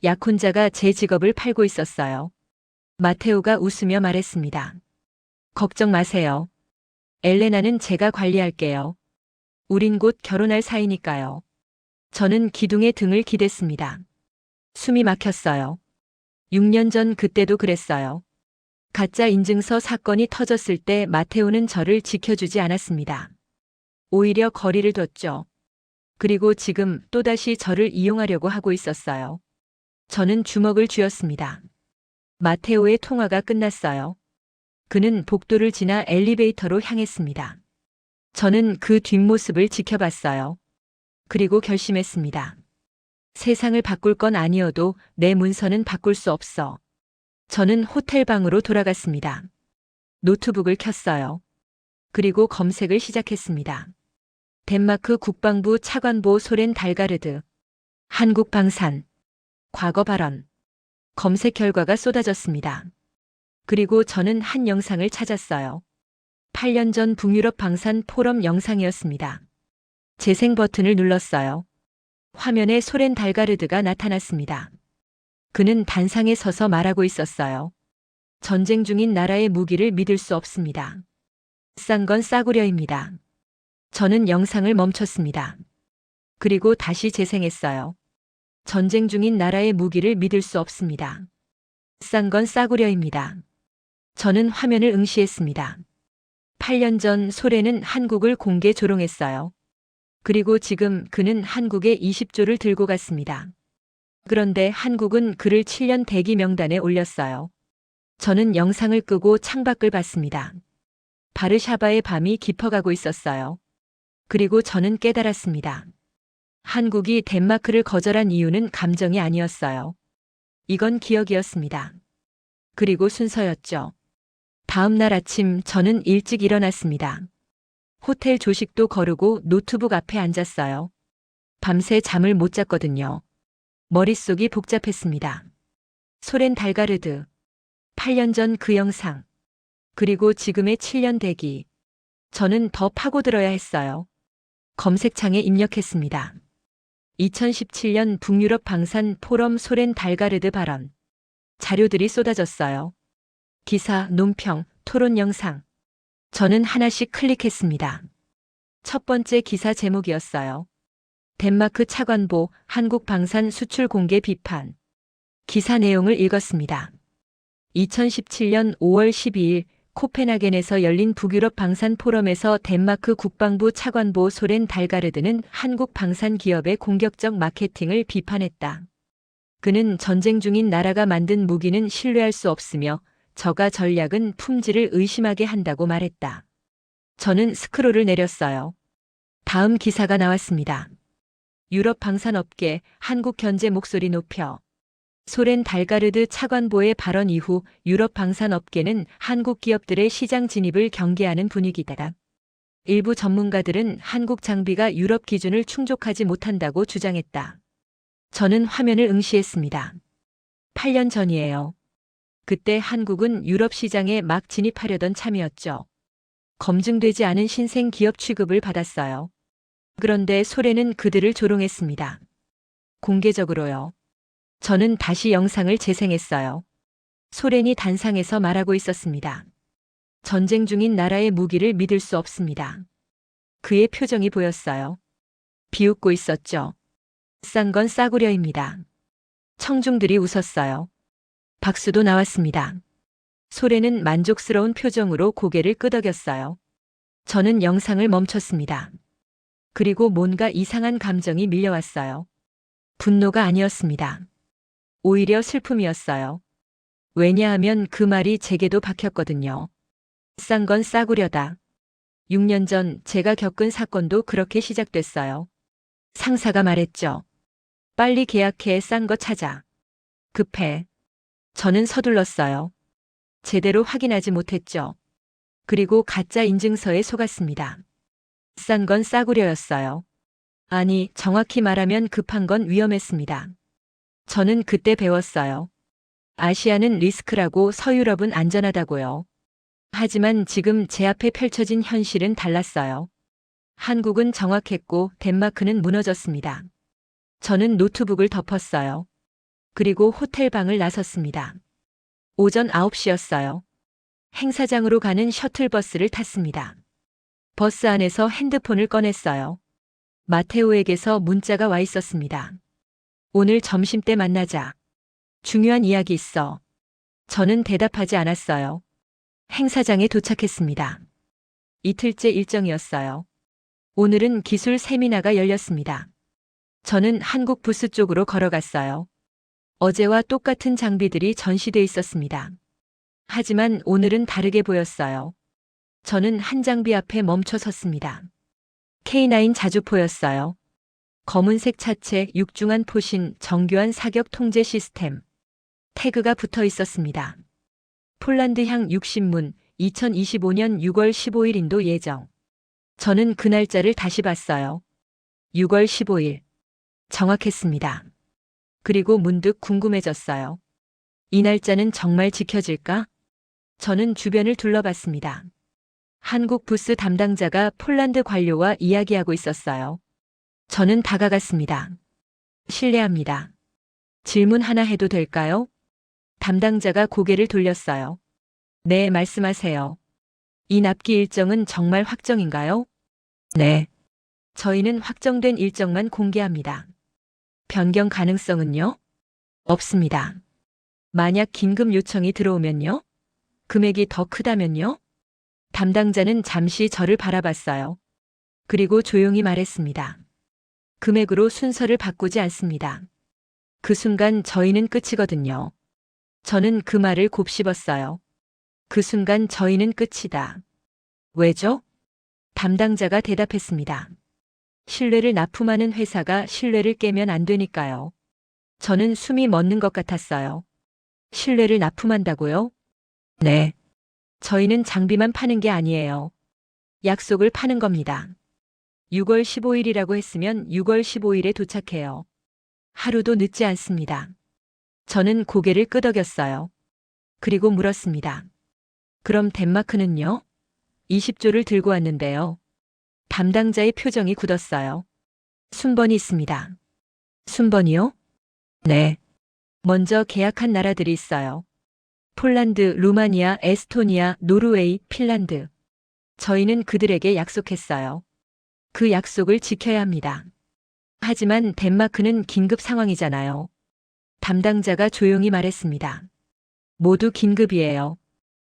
약혼자가 제 직업을 팔고 있었어요. 마테오가 웃으며 말했습니다. 걱정 마세요. 엘레나는 제가 관리할게요. 우린 곧 결혼할 사이니까요. 저는 기둥에 등을 기댔습니다. 숨이 막혔어요. 6년 전 그때도 그랬어요. 가짜 인증서 사건이 터졌을 때 마테오는 저를 지켜주지 않았습니다. 오히려 거리를 뒀죠. 그리고 지금 또다시 저를 이용하려고 하고 있었어요. 저는 주먹을 쥐었습니다. 마테오의 통화가 끝났어요. 그는 복도를 지나 엘리베이터로 향했습니다. 저는 그 뒷모습을 지켜봤어요. 그리고 결심했습니다. 세상을 바꿀 건 아니어도 내 문서는 바꿀 수 없어. 저는 호텔 방으로 돌아갔습니다. 노트북을 켰어요. 그리고 검색을 시작했습니다. 덴마크 국방부 차관보 소렌 달가르드. 한국 방산. 과거 발언. 검색 결과가 쏟아졌습니다. 그리고 저는 한 영상을 찾았어요. 8년 전 북유럽 방산 포럼 영상이었습니다. 재생 버튼을 눌렀어요. 화면에 소렌 달가르드가 나타났습니다. 그는 단상에 서서 말하고 있었어요. 전쟁 중인 나라의 무기를 믿을 수 없습니다. 싼 건 싸구려입니다. 저는 영상을 멈췄습니다. 그리고 다시 재생했어요. 전쟁 중인 나라의 무기를 믿을 수 없습니다. 싼 건 싸구려입니다. 저는 화면을 응시했습니다. 8년 전 소련은 한국을 공개 조롱했어요. 그리고 지금 그는 한국에 20조를 들고 갔습니다. 그런데 한국은 그를 7년 대기 명단에 올렸어요. 저는 영상을 끄고 창밖을 봤습니다. 바르샤바의 밤이 깊어가고 있었어요. 그리고 저는 깨달았습니다. 한국이 덴마크를 거절한 이유는 감정이 아니었어요. 이건 기억이었습니다. 그리고 순서였죠. 다음 날 아침 저는 일찍 일어났습니다. 호텔 조식도 거르고 노트북 앞에 앉았어요. 밤새 잠을 못 잤거든요. 머릿속이 복잡했습니다. 소렌 달가르드. 8년 전 그 영상. 그리고 지금의 7년 대기. 저는 더 파고들어야 했어요. 검색창에 입력했습니다. 2017년 북유럽 방산 포럼 소렌 달가르드 발언. 자료들이 쏟아졌어요. 기사, 논평, 토론 영상. 저는 하나씩 클릭했습니다. 첫 번째 기사 제목이었어요. 덴마크 차관보 한국 방산 수출 공개 비판. 기사 내용을 읽었습니다. 2017년 5월 12일 코펜하겐에서 열린 북유럽 방산 포럼에서 덴마크 국방부 차관보 소렌 달가르드는 한국 방산 기업의 공격적 마케팅을 비판했다. 그는 전쟁 중인 나라가 만든 무기는 신뢰할 수 없으며 저가 전략은 품질을 의심하게 한다고 말했다. 저는 스크롤을 내렸어요. 다음 기사가 나왔습니다. 유럽 방산업계 한국 견제 목소리 높여. 소렌 달가르드 차관보의 발언 이후 유럽 방산업계는 한국 기업들의 시장 진입을 경계하는 분위기다. 일부 전문가들은 한국 장비가 유럽 기준을 충족하지 못한다고 주장했다. 저는 화면을 응시했습니다. 8년 전이에요. 그때 한국은 유럽 시장에 막 진입하려던 참이었죠. 검증되지 않은 신생 기업 취급을 받았어요. 그런데 소련은 그들을 조롱했습니다. 공개적으로요. 저는 다시 영상을 재생했어요. 소련이 단상에서 말하고 있었습니다. 전쟁 중인 나라의 무기를 믿을 수 없습니다. 그의 표정이 보였어요. 비웃고 있었죠. 싼 건 싸구려입니다. 청중들이 웃었어요. 박수도 나왔습니다. 소련은 만족스러운 표정으로 고개를 끄덕였어요. 저는 영상을 멈췄습니다. 그리고 뭔가 이상한 감정이 밀려왔어요. 분노가 아니었습니다. 오히려 슬픔이었어요. 왜냐하면 그 말이 제게도 박혔거든요. 싼 건 싸구려다. 6년 전 제가 겪은 사건도 그렇게 시작됐어요. 상사가 말했죠. 빨리 계약해, 싼 거 찾아. 급해. 저는 서둘렀어요. 제대로 확인하지 못했죠. 그리고 가짜 인증서에 속았습니다. 싼 건 싸구려였어요. 아니, 정확히 말하면 급한 건 위험했습니다. 저는 그때 배웠어요. 아시아는 리스크라고 서유럽은 안전하다고요. 하지만 지금 제 앞에 펼쳐진 현실은 달랐어요. 한국은 정확했고 덴마크는 무너졌습니다. 저는 노트북을 덮었어요. 그리고 호텔 방을 나섰습니다. 오전 9시였어요. 행사장으로 가는 셔틀버스를 탔습니다. 버스 안에서 핸드폰을 꺼냈어요. 마테오에게서 문자가 와 있었습니다. 오늘 점심때 만나자. 중요한 이야기 있어. 저는 대답하지 않았어요. 행사장에 도착했습니다. 이틀째 일정이었어요. 오늘은 기술 세미나가 열렸습니다. 저는 한국 부스 쪽으로 걸어갔어요. 어제와 똑같은 장비들이 전시돼 있었습니다. 하지만 오늘은 다르게 보였어요. 저는 한 장비 앞에 멈춰 섰습니다. K9 자주포였어요. 검은색 차체, 육중한 포신, 정교한 사격 통제 시스템. 태그가 붙어 있었습니다. 폴란드향 60문, 2025년 6월 15일 인도 예정. 저는 그 날짜를 다시 봤어요. 6월 15일. 정확했습니다. 그리고 문득 궁금해졌어요. 이 날짜는 정말 지켜질까? 저는 주변을 둘러봤습니다. 한국 부스 담당자가 폴란드 관료와 이야기하고 있었어요. 저는 다가갔습니다. 실례합니다. 질문 하나 해도 될까요? 담당자가 고개를 돌렸어요. 네, 말씀하세요. 이 납기 일정은 정말 확정인가요? 네. 저희는 확정된 일정만 공개합니다. 변경 가능성은요? 없습니다. 만약 긴급 요청이 들어오면요? 금액이 더 크다면요? 담당자는 잠시 저를 바라봤어요. 그리고 조용히 말했습니다. 금액으로 순서를 바꾸지 않습니다. 그 순간 저희는 끝이거든요. 저는 그 말을 곱씹었어요. 그 순간 저희는 끝이다. 왜죠? 담당자가 대답했습니다. 신뢰를 납품하는 회사가 신뢰를 깨면 안 되니까요. 저는 숨이 멎는 것 같았어요. 신뢰를 납품한다고요? 네. 저희는 장비만 파는 게 아니에요. 약속을 파는 겁니다. 6월 15일이라고 했으면 6월 15일에 도착해요. 하루도 늦지 않습니다. 저는 고개를 끄덕였어요. 그리고 물었습니다. 그럼 덴마크는요? 20조를 들고 왔는데요. 담당자의 표정이 굳었어요. 순번이 있습니다. 순번이요? 네. 먼저 계약한 나라들이 있어요. 폴란드, 루마니아, 에스토니아, 노르웨이, 핀란드. 저희는 그들에게 약속했어요. 그 약속을 지켜야 합니다. 하지만 덴마크는 긴급 상황이잖아요. 담당자가 조용히 말했습니다. 모두 긴급이에요.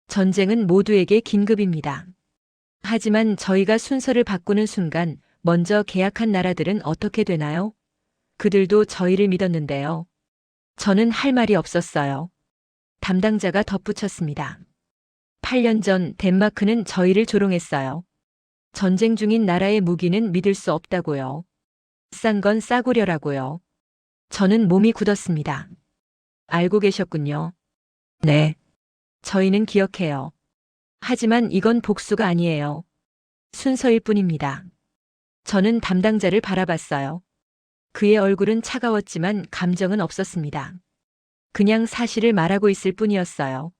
전쟁은 모두에게 긴급입니다. 하지만 저희가 순서를 바꾸는 순간 먼저 계약한 나라들은 어떻게 되나요? 그들도 저희를 믿었는데요. 저는 할 말이 없었어요. 담당자가 덧붙였습니다. 8년 전 덴마크는 저희를 조롱했어요. 전쟁 중인 나라의 무기는 믿을 수 없다고요. 싼 건 싸구려라고요. 저는 몸이 굳었습니다. 알고 계셨군요. 네. 저희는 기억해요. 하지만 이건 복수가 아니에요. 순서일 뿐입니다. 저는 담당자를 바라봤어요. 그의 얼굴은 차가웠지만 감정은 없었습니다. 그냥 사실을 말하고 있을 뿐이었어요.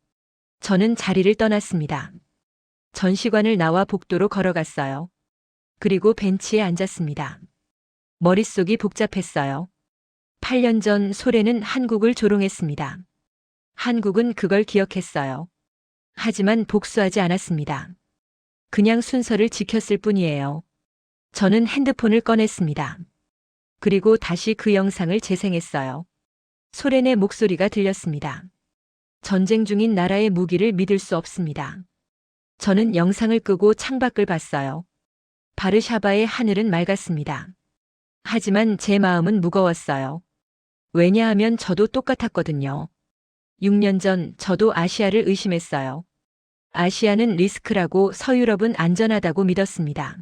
저는 자리를 떠났습니다. 전시관을 나와 복도로 걸어갔어요. 그리고 벤치에 앉았습니다. 머릿속이 복잡했어요. 8년 전 소련은 한국을 조롱했습니다. 한국은 그걸 기억했어요. 하지만 복수하지 않았습니다. 그냥 순서를 지켰을 뿐이에요. 저는 핸드폰을 꺼냈습니다. 그리고 다시 그 영상을 재생했어요. 소련의 목소리가 들렸습니다. 전쟁 중인 나라의 무기를 믿을 수 없습니다. 저는 영상을 끄고 창밖을 봤어요. 바르샤바의 하늘은 맑았습니다. 하지만 제 마음은 무거웠어요. 왜냐하면 저도 똑같았거든요. 6년 전 저도 아시아를 의심했어요. 아시아는 리스크라고 서유럽은 안전하다고 믿었습니다.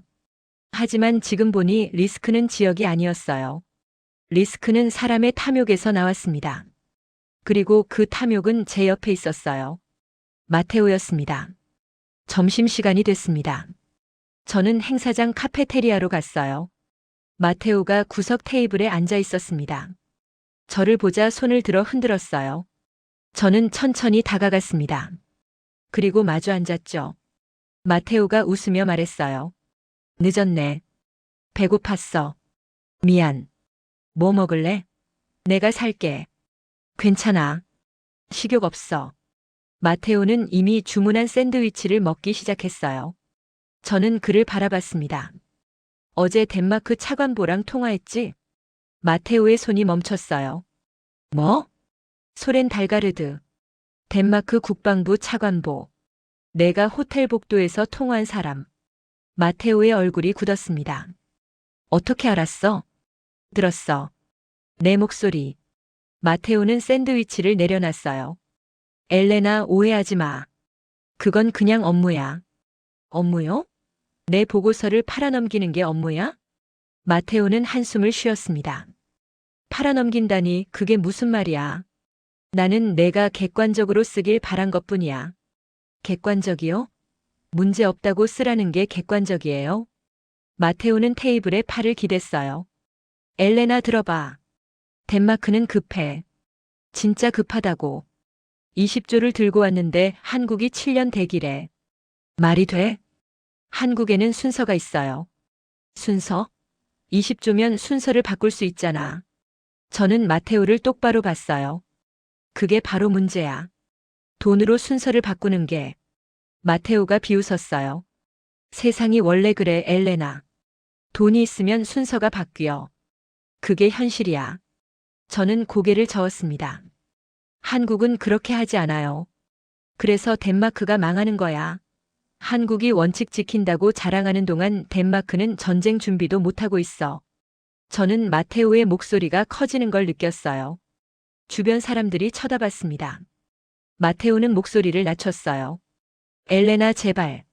하지만 지금 보니 리스크는 지역이 아니었어요. 리스크는 사람의 탐욕에서 나왔습니다. 그리고 그 탐욕은 제 옆에 있었어요. 마테오였습니다. 점심시간이 됐습니다. 저는 행사장 카페테리아로 갔어요. 마테오가 구석 테이블에 앉아 있었습니다. 저를 보자 손을 들어 흔들었어요. 저는 천천히 다가갔습니다. 그리고 마주 앉았죠. 마테오가 웃으며 말했어요. 늦었네. 배고팠어. 미안. 뭐 먹을래? 내가 살게. 괜찮아. 식욕 없어. 마테오는 이미 주문한 샌드위치를 먹기 시작했어요. 저는 그를 바라봤습니다. 어제 덴마크 차관보랑 통화했지? 마테오의 손이 멈췄어요. 뭐? 소렌 달가르드. 덴마크 국방부 차관보. 내가 호텔 복도에서 통화한 사람. 마테오의 얼굴이 굳었습니다. 어떻게 알았어? 들었어. 내 목소리. 마테오는 샌드위치를 내려놨어요. 엘레나, 오해하지 마. 그건 그냥 업무야. 업무요? 내 보고서를 팔아넘기는 게 업무야? 마테오는 한숨을 쉬었습니다. 팔아넘긴다니 그게 무슨 말이야? 나는 내가 객관적으로 쓰길 바란 것뿐이야. 객관적이요? 문제 없다고 쓰라는 게 객관적이에요? 마테오는 테이블에 팔을 기댔어요. 엘레나 들어봐. 덴마크는 급해. 진짜 급하다고. 20조를 들고 왔는데 한국이 7년 대기래. 말이 돼? 한국에는 순서가 있어요. 순서? 20조면 순서를 바꿀 수 있잖아. 저는 마테오를 똑바로 봤어요. 그게 바로 문제야. 돈으로 순서를 바꾸는 게. 마테오가 비웃었어요. 세상이 원래 그래, 엘레나. 돈이 있으면 순서가 바뀌어. 그게 현실이야. 저는 고개를 저었습니다. 한국은 그렇게 하지 않아요. 그래서 덴마크가 망하는 거야. 한국이 원칙 지킨다고 자랑하는 동안 덴마크는 전쟁 준비도 못하고 있어. 저는 마테오의 목소리가 커지는 걸 느꼈어요. 주변 사람들이 쳐다봤습니다. 마테오는 목소리를 낮췄어요. 엘레나 제발.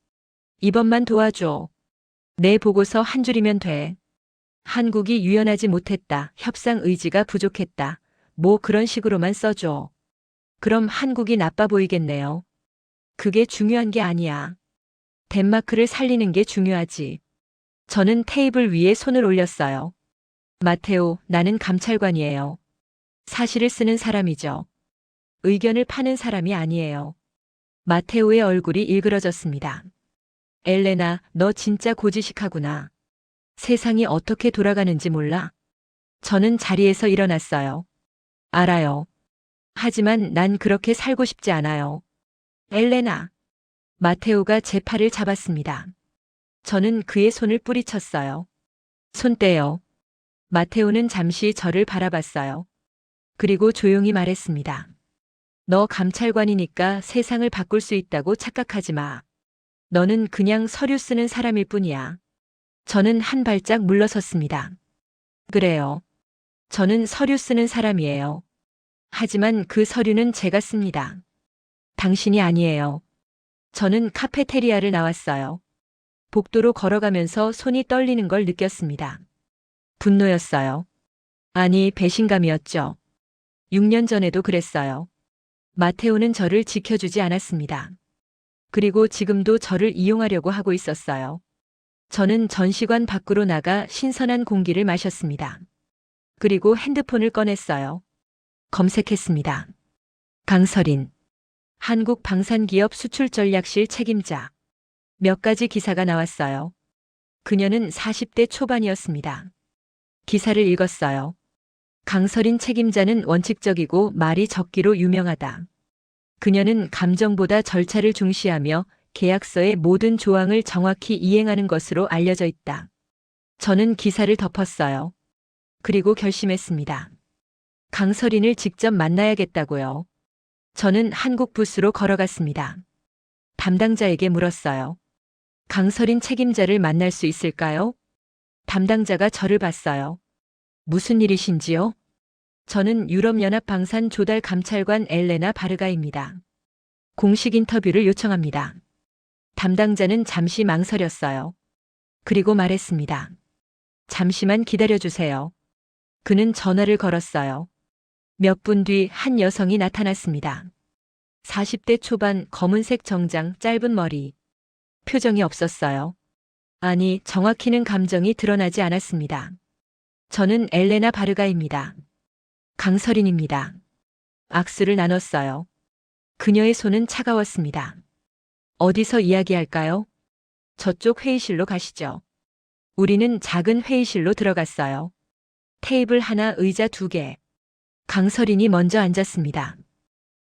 이번만 도와줘. 내 보고서 한 줄이면 돼. 한국이 유연하지 못했다. 협상 의지가 부족했다. 뭐 그런 식으로만 써줘. 그럼 한국이 나빠 보이겠네요. 그게 중요한 게 아니야. 덴마크를 살리는 게 중요하지. 저는 테이블 위에 손을 올렸어요. 마테오, 나는 감찰관이에요. 사실을 쓰는 사람이죠. 의견을 파는 사람이 아니에요. 마테오의 얼굴이 일그러졌습니다. 엘레나, 너 진짜 고지식하구나. 세상이 어떻게 돌아가는지 몰라? 저는 자리에서 일어났어요. 알아요. 하지만 난 그렇게 살고 싶지 않아요. 엘레나. 마테오가 제 팔을 잡았습니다. 저는 그의 손을 뿌리쳤어요. 손 떼요. 마테오는 잠시 저를 바라봤어요. 그리고 조용히 말했습니다. 너 감찰관이니까 세상을 바꿀 수 있다고 착각하지 마. 너는 그냥 서류 쓰는 사람일 뿐이야. 저는 한 발짝 물러섰습니다. 그래요. 저는 서류 쓰는 사람이에요. 하지만 그 서류는 제가 씁니다. 당신이 아니에요. 저는 카페테리아를 나왔어요. 복도로 걸어가면서 손이 떨리는 걸 느꼈습니다. 분노였어요. 아니, 배신감이었죠. 6년 전에도 그랬어요. 마테오는 저를 지켜주지 않았습니다. 그리고 지금도 저를 이용하려고 하고 있었어요. 저는 전시관 밖으로 나가 신선한 공기를 마셨습니다. 그리고 핸드폰을 꺼냈어요. 검색했습니다. 강설인. 한국 방산기업 수출전략실 책임자. 몇 가지 기사가 나왔어요. 그녀는 40대 초반이었습니다. 기사를 읽었어요. 강설인 책임자는 원칙적이고 말이 적기로 유명하다. 그녀는 감정보다 절차를 중시하며 계약서의 모든 조항을 정확히 이행하는 것으로 알려져 있다. 저는 기사를 덮었어요. 그리고 결심했습니다. 강설인을 직접 만나야겠다고요. 저는 한국 부스로 걸어갔습니다. 담당자에게 물었어요. 강설인 책임자를 만날 수 있을까요? 담당자가 저를 봤어요. 무슨 일이신지요? 저는 유럽연합 방산 조달 감찰관 엘레나 바르가입니다. 공식 인터뷰를 요청합니다. 담당자는 잠시 망설였어요. 그리고 말했습니다. 잠시만 기다려주세요. 그는 전화를 걸었어요. 몇 분 뒤 한 여성이 나타났습니다. 40대 초반 검은색 정장 짧은 머리. 표정이 없었어요. 아니, 정확히는 감정이 드러나지 않았습니다. 저는 엘레나 바르가입니다. 강설인입니다. 악수를 나눴어요. 그녀의 손은 차가웠습니다. 어디서 이야기할까요? 저쪽 회의실로 가시죠. 우리는 작은 회의실로 들어갔어요. 테이블 하나, 의자 2개. 강설인이 먼저 앉았습니다.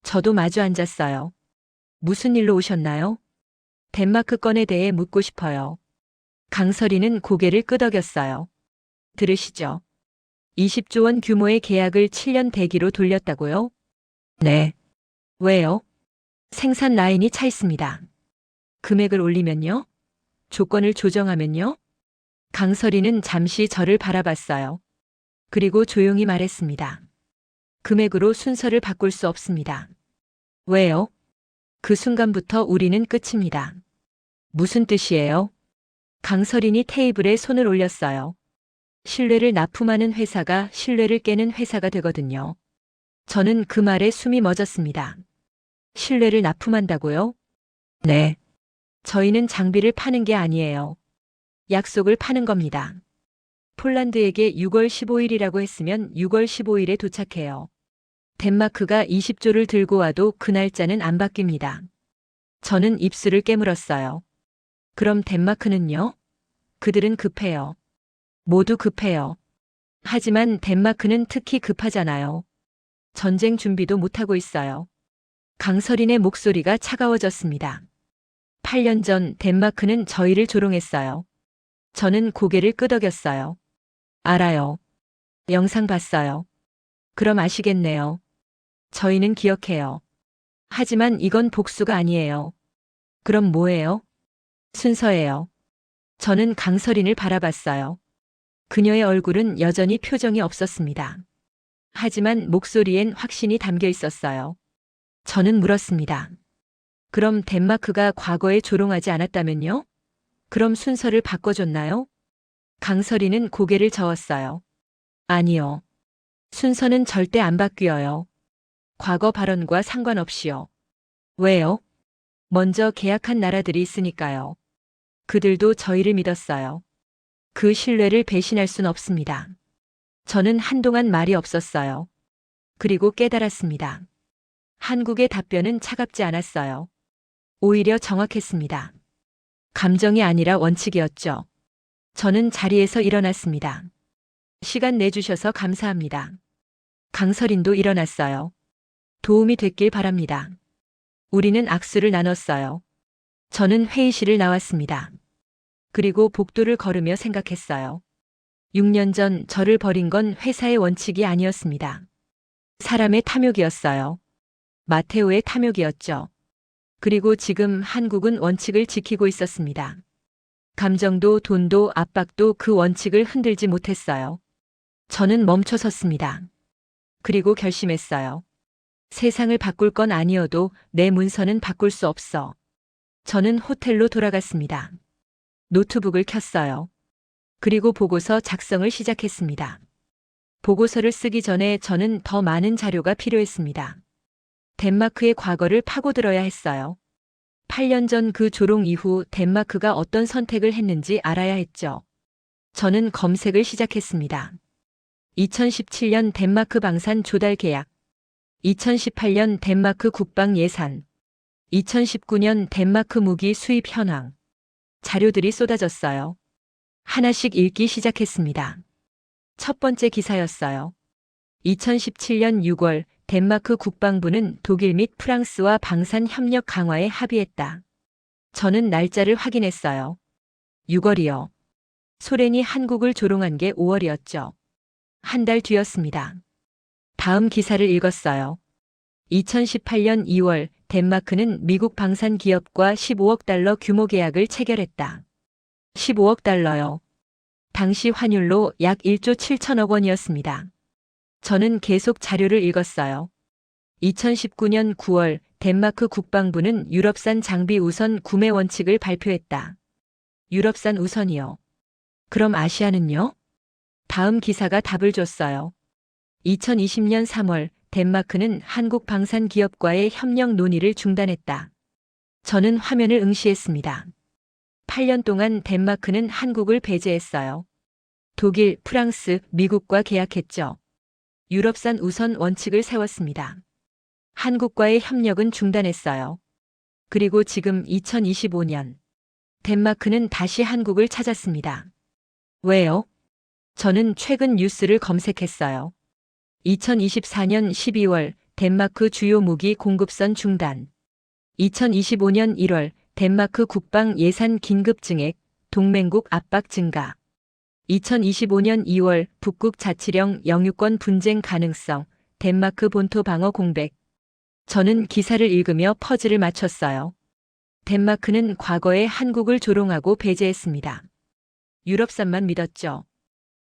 저도 마주 앉았어요. 무슨 일로 오셨나요? 덴마크 건에 대해 묻고 싶어요. 강설인은 고개를 끄덕였어요. 들으시죠? 20조 원 규모의 계약을 7년 대기로 돌렸다고요? 네. 왜요? 생산 라인이 차 있습니다. 금액을 올리면요? 조건을 조정하면요? 강설이는 잠시 저를 바라봤어요. 그리고 조용히 말했습니다. 금액으로 순서를 바꿀 수 없습니다. 왜요? 그 순간부터 우리는 끝입니다. 무슨 뜻이에요? 강설인이 테이블에 손을 올렸어요. 신뢰를 납품하는 회사가 신뢰를 깨는 회사가 되거든요. 저는 그 말에 숨이 멎었습니다. 신뢰를 납품한다고요? 네. 저희는 장비를 파는 게 아니에요. 약속을 파는 겁니다. 폴란드에게 6월 15일이라고 했으면 6월 15일에 도착해요. 덴마크가 20조를 들고 와도 그 날짜는 안 바뀝니다. 저는 입술을 깨물었어요. 그럼 덴마크는요? 그들은 급해요. 모두 급해요. 하지만 덴마크는 특히 급하잖아요. 전쟁 준비도 못하고 있어요. 강설인의 목소리가 차가워졌습니다. 8년 전 덴마크는 저희를 조롱했어요. 저는 고개를 끄덕였어요. 알아요. 영상 봤어요. 그럼 아시겠네요. 저희는 기억해요. 하지만 이건 복수가 아니에요. 그럼 뭐예요? 순서예요. 저는 강설인을 바라봤어요. 그녀의 얼굴은 여전히 표정이 없었습니다. 하지만 목소리엔 확신이 담겨 있었어요. 저는 물었습니다. 그럼 덴마크가 과거에 조롱하지 않았다면요? 그럼 순서를 바꿔줬나요? 강설이는 고개를 저었어요. 아니요. 순서는 절대 안 바뀌어요. 과거 발언과 상관없이요. 왜요? 먼저 계약한 나라들이 있으니까요. 그들도 저희를 믿었어요. 그 신뢰를 배신할 순 없습니다. 저는 한동안 말이 없었어요. 그리고 깨달았습니다. 한국의 답변은 차갑지 않았어요. 오히려 정확했습니다. 감정이 아니라 원칙이었죠. 저는 자리에서 일어났습니다. 시간 내주셔서 감사합니다. 강설인도 일어났어요. 도움이 됐길 바랍니다. 우리는 악수를 나눴어요. 저는 회의실을 나왔습니다. 그리고 복도를 걸으며 생각했어요. 6년 전 저를 버린 건 회사의 원칙이 아니었습니다. 사람의 탐욕이었어요. 마테오의 탐욕이었죠. 그리고 지금 한국은 원칙을 지키고 있었습니다. 감정도 돈도 압박도 그 원칙을 흔들지 못했어요. 저는 멈춰 섰습니다. 그리고 결심했어요. 세상을 바꿀 건 아니어도 내 문서는 바꿀 수 없어. 저는 호텔로 돌아갔습니다. 노트북을 켰어요. 그리고 보고서 작성을 시작했습니다. 보고서를 쓰기 전에 저는 더 많은 자료가 필요했습니다. 덴마크의 과거를 파고들어야 했어요. 8년 전 그 조롱 이후 덴마크가 어떤 선택을 했는지 알아야 했죠. 저는 검색을 시작했습니다. 2017년 덴마크 방산 조달 계약, 2018년 덴마크 국방 예산, 2019년 덴마크 무기 수입 현황. 자료들이 쏟아졌어요. 하나씩 읽기 시작했습니다. 첫 번째 기사였어요. 2017년 6월 덴마크 국방부는 독일 및 프랑스와 방산 협력 강화에 합의했다. 저는 날짜를 확인했어요. 6월이요. 소련이 한국을 조롱한 게 5월이었죠. 한 달 뒤였습니다. 다음 기사를 읽었어요. 2018년 2월 덴마크는 미국 방산 기업과 15억 달러 규모 계약을 체결했다. 15억 달러요. 당시 환율로 약 1조 7천억 원이었습니다. 저는 계속 자료를 읽었어요. 2019년 9월 덴마크 국방부는 유럽산 장비 우선 구매 원칙을 발표했다. 유럽산 우선이요. 그럼 아시아는요? 다음 기사가 답을 줬어요. 2020년 3월 덴마크는 한국 방산 기업과의 협력 논의를 중단했다. 저는 화면을 응시했습니다. 8년 동안 덴마크는 한국을 배제했어요. 독일, 프랑스, 미국과 계약했죠. 유럽산 우선 원칙을 세웠습니다. 한국과의 협력은 중단했어요. 그리고 지금 2025년 덴마크는 다시 한국을 찾았습니다. 왜요? 저는 최근 뉴스를 검색했어요. 2024년 12월 덴마크 주요 무기 공급선 중단. 2025년 1월 덴마크 국방 예산 긴급 증액, 동맹국 압박 증가. 2025년 2월 북극 자치령 영유권 분쟁 가능성, 덴마크 본토 방어 공백. 저는 기사를 읽으며 퍼즐을 맞췄어요. 덴마크는 과거에 한국을 조롱하고 배제했습니다. 유럽산만 믿었죠.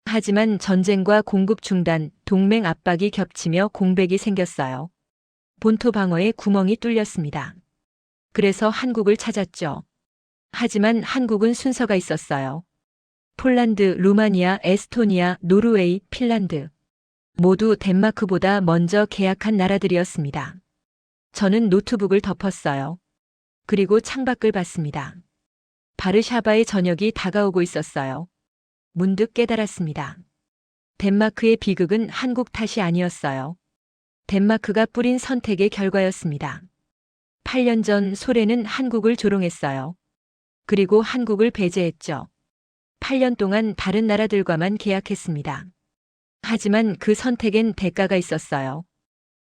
하지만 전쟁과 공급 중단, 동맹 압박이 겹치며 공백이 생겼어요. 본토 방어에 구멍이 뚫렸습니다. 그래서 한국을 찾았죠. 하지만 한국은 순서가 있었어요. 폴란드, 루마니아, 에스토니아, 노르웨이, 핀란드. 모두 덴마크보다 먼저 계약한 나라들이었습니다. 저는 노트북을 덮었어요. 그리고 창밖을 봤습니다. 바르샤바의 저녁이 다가오고 있었어요. 문득 깨달았습니다. 덴마크의 비극은 한국 탓이 아니었어요. 덴마크가 뿌린 선택의 결과였습니다. 8년 전 소련은 한국을 조롱했어요. 그리고 한국을 배제했죠. 8년 동안 다른 나라들과만 계약했습니다. 하지만 그 선택엔 대가가 있었어요.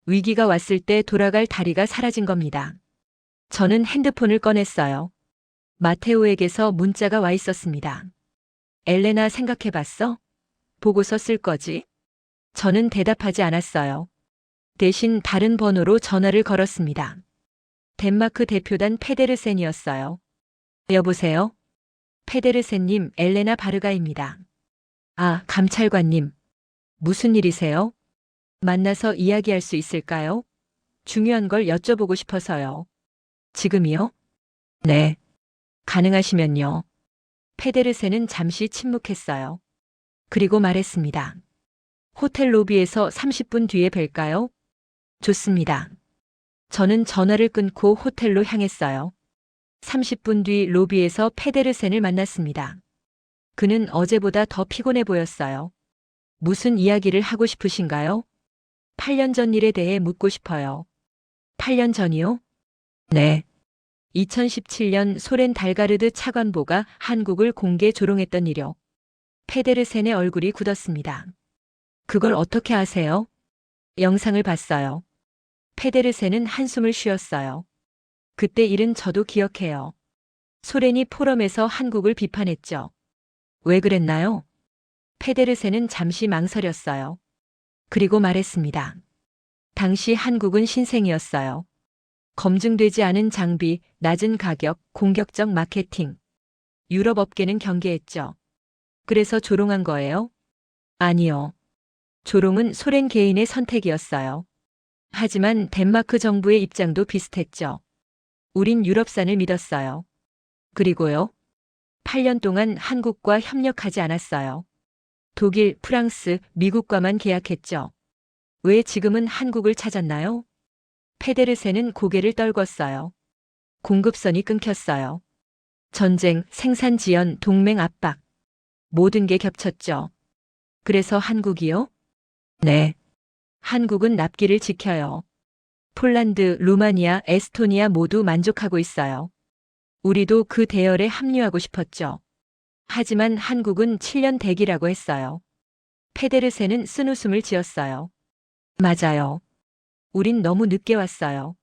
위기가 왔을 때 돌아갈 다리가 사라진 겁니다. 저는 핸드폰을 꺼냈어요. 마테오에게서 문자가 와 있었습니다. 엘레나 생각해봤어? 보고서 쓸 거지? 저는 대답하지 않았어요. 대신 다른 번호로 전화를 걸었습니다. 덴마크 대표단 페데르센이었어요. 여보세요? 페데르센님, 엘레나 바르가입니다. 아, 감찰관님. 무슨 일이세요? 만나서 이야기할 수 있을까요? 중요한 걸 여쭤보고 싶어서요. 지금이요? 네. 가능하시면요. 페데르센은 잠시 침묵했어요. 그리고 말했습니다. 호텔 로비에서 30분 뒤에 뵐까요? 좋습니다. 저는 전화를 끊고 호텔로 향했어요. 30분 뒤 로비에서 페데르센을 만났습니다. 그는 어제보다 더 피곤해 보였어요. 무슨 이야기를 하고 싶으신가요? 8년 전 일에 대해 묻고 싶어요. 8년 전이요? 네. 2017년 소련 달가르드 차관보가 한국을 공개 조롱했던 일요. 페데르센의 얼굴이 굳었습니다. 그걸 어떻게 아세요? 영상을 봤어요. 페데르센은 한숨을 쉬었어요. 그때 일은 저도 기억해요. 소련이 포럼에서 한국을 비판했죠. 왜 그랬나요? 페데르센은 잠시 망설였어요. 그리고 말했습니다. 당시 한국은 신생이었어요. 검증되지 않은 장비, 낮은 가격, 공격적 마케팅. 유럽 업계는 경계했죠. 그래서 조롱한 거예요? 아니요. 조롱은 소련 개인의 선택이었어요. 하지만 덴마크 정부의 입장도 비슷했죠. 우린 유럽산을 믿었어요. 그리고요. 8년 동안 한국과 협력하지 않았어요. 독일, 프랑스, 미국과만 계약했죠. 왜 지금은 한국을 찾았나요? 페데르센은 고개를 떨궜어요. 공급선이 끊겼어요. 전쟁, 생산 지연, 동맹 압박. 모든 게 겹쳤죠. 그래서 한국이요? 네. 한국은 납기를 지켜요. 폴란드, 루마니아, 에스토니아 모두 만족하고 있어요. 우리도 그 대열에 합류하고 싶었죠. 하지만 한국은 7년 대기라고 했어요. 페데르센은 쓴웃음을 지었어요. 맞아요. 우린 너무 늦게 왔어요.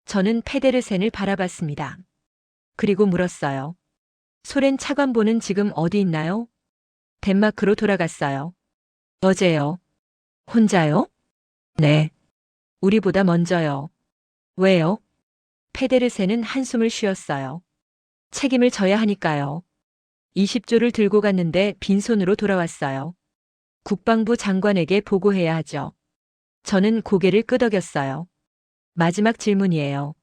저는 페데르센을 바라봤습니다. 그리고 물었어요. 소련 차관보는 지금 어디 있나요? 덴마크로 돌아갔어요. 어제요. 혼자요? 네. 우리보다 먼저요. 왜요? 페데르센은 한숨을 쉬었어요. 책임을 져야 하니까요. 20조를 들고 갔는데 빈손으로 돌아왔어요. 국방부 장관에게 보고해야 하죠. 저는 고개를 끄덕였어요. 마지막 질문이에요.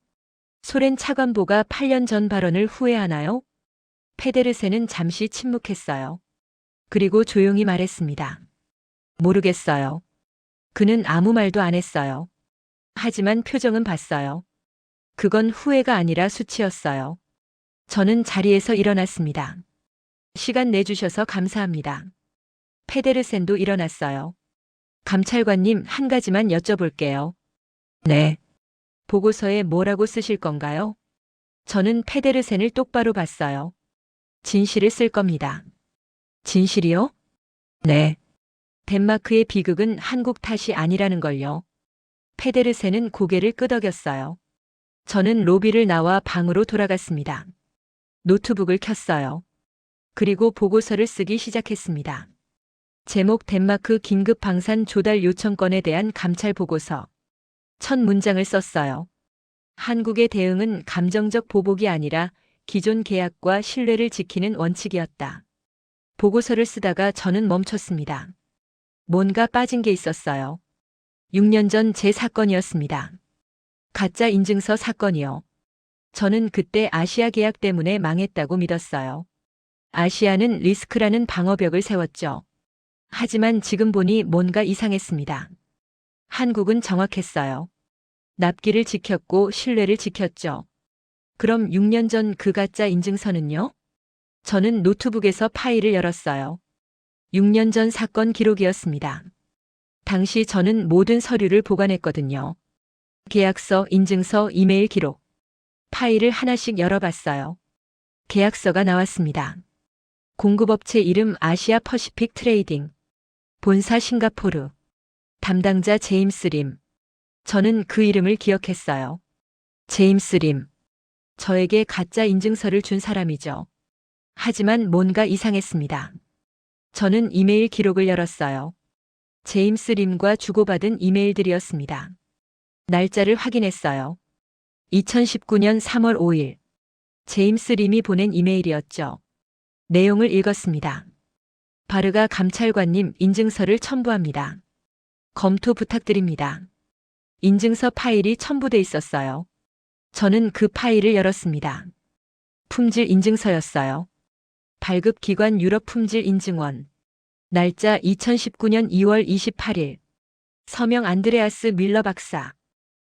소련 차관보가 8년 전 발언을 후회하나요? 페데르센은 잠시 침묵했어요. 그리고 조용히 말했습니다. 모르겠어요. 그는 아무 말도 안 했어요. 하지만 표정은 봤어요. 그건 후회가 아니라 수치였어요. 저는 자리에서 일어났습니다. 시간 내주셔서 감사합니다. 페데르센도 일어났어요. 감찰관님, 한 가지만 여쭤볼게요. 네. 보고서에 뭐라고 쓰실 건가요? 저는 페데르센을 똑바로 봤어요. 진실을 쓸 겁니다. 진실이요? 네. 덴마크의 비극은 한국 탓이 아니라는 걸요. 페데르센은 고개를 끄덕였어요. 저는 로비를 나와 방으로 돌아갔습니다. 노트북을 켰어요. 그리고 보고서를 쓰기 시작했습니다. 제목 덴마크 긴급 방산 조달 요청건에 대한 감찰 보고서. 첫 문장을 썼어요. 한국의 대응은 감정적 보복이 아니라 기존 계약과 신뢰를 지키는 원칙이었다. 보고서를 쓰다가 저는 멈췄습니다. 뭔가 빠진 게 있었어요. 6년 전 제 사건이었습니다. 가짜 인증서 사건이요. 저는 그때 아시아 계약 때문에 망했다고 믿었어요. 아시아는 리스크라는 방어벽을 세웠죠. 하지만 지금 보니 뭔가 이상했습니다. 한국은 정확했어요. 납기를 지켰고 신뢰를 지켰죠. 그럼 6년 전 그 가짜 인증서는요? 저는 노트북에서 파일을 열었어요. 6년 전 사건 기록이었습니다. 당시 저는 모든 서류를 보관했거든요. 계약서, 인증서, 이메일 기록. 파일을 하나씩 열어봤어요. 계약서가 나왔습니다. 공급업체 이름 아시아 퍼시픽 트레이딩. 본사 싱가포르. 담당자 제임스 림. 저는 그 이름을 기억했어요. 제임스 림. 저에게 가짜 인증서를 준 사람이죠. 하지만 뭔가 이상했습니다. 저는 이메일 기록을 열었어요. 제임스 림과 주고받은 이메일들이었습니다. 날짜를 확인했어요. 2019년 3월 5일. 제임스 림이 보낸 이메일이었죠. 내용을 읽었습니다. 바르가 감찰관님 인증서를 첨부합니다. 검토 부탁드립니다. 인증서 파일이 첨부돼 있었어요. 저는 그 파일을 열었습니다. 품질 인증서였어요. 발급 기관 유럽 품질 인증원. 날짜 2019년 2월 28일. 서명 안드레아스 밀러 박사.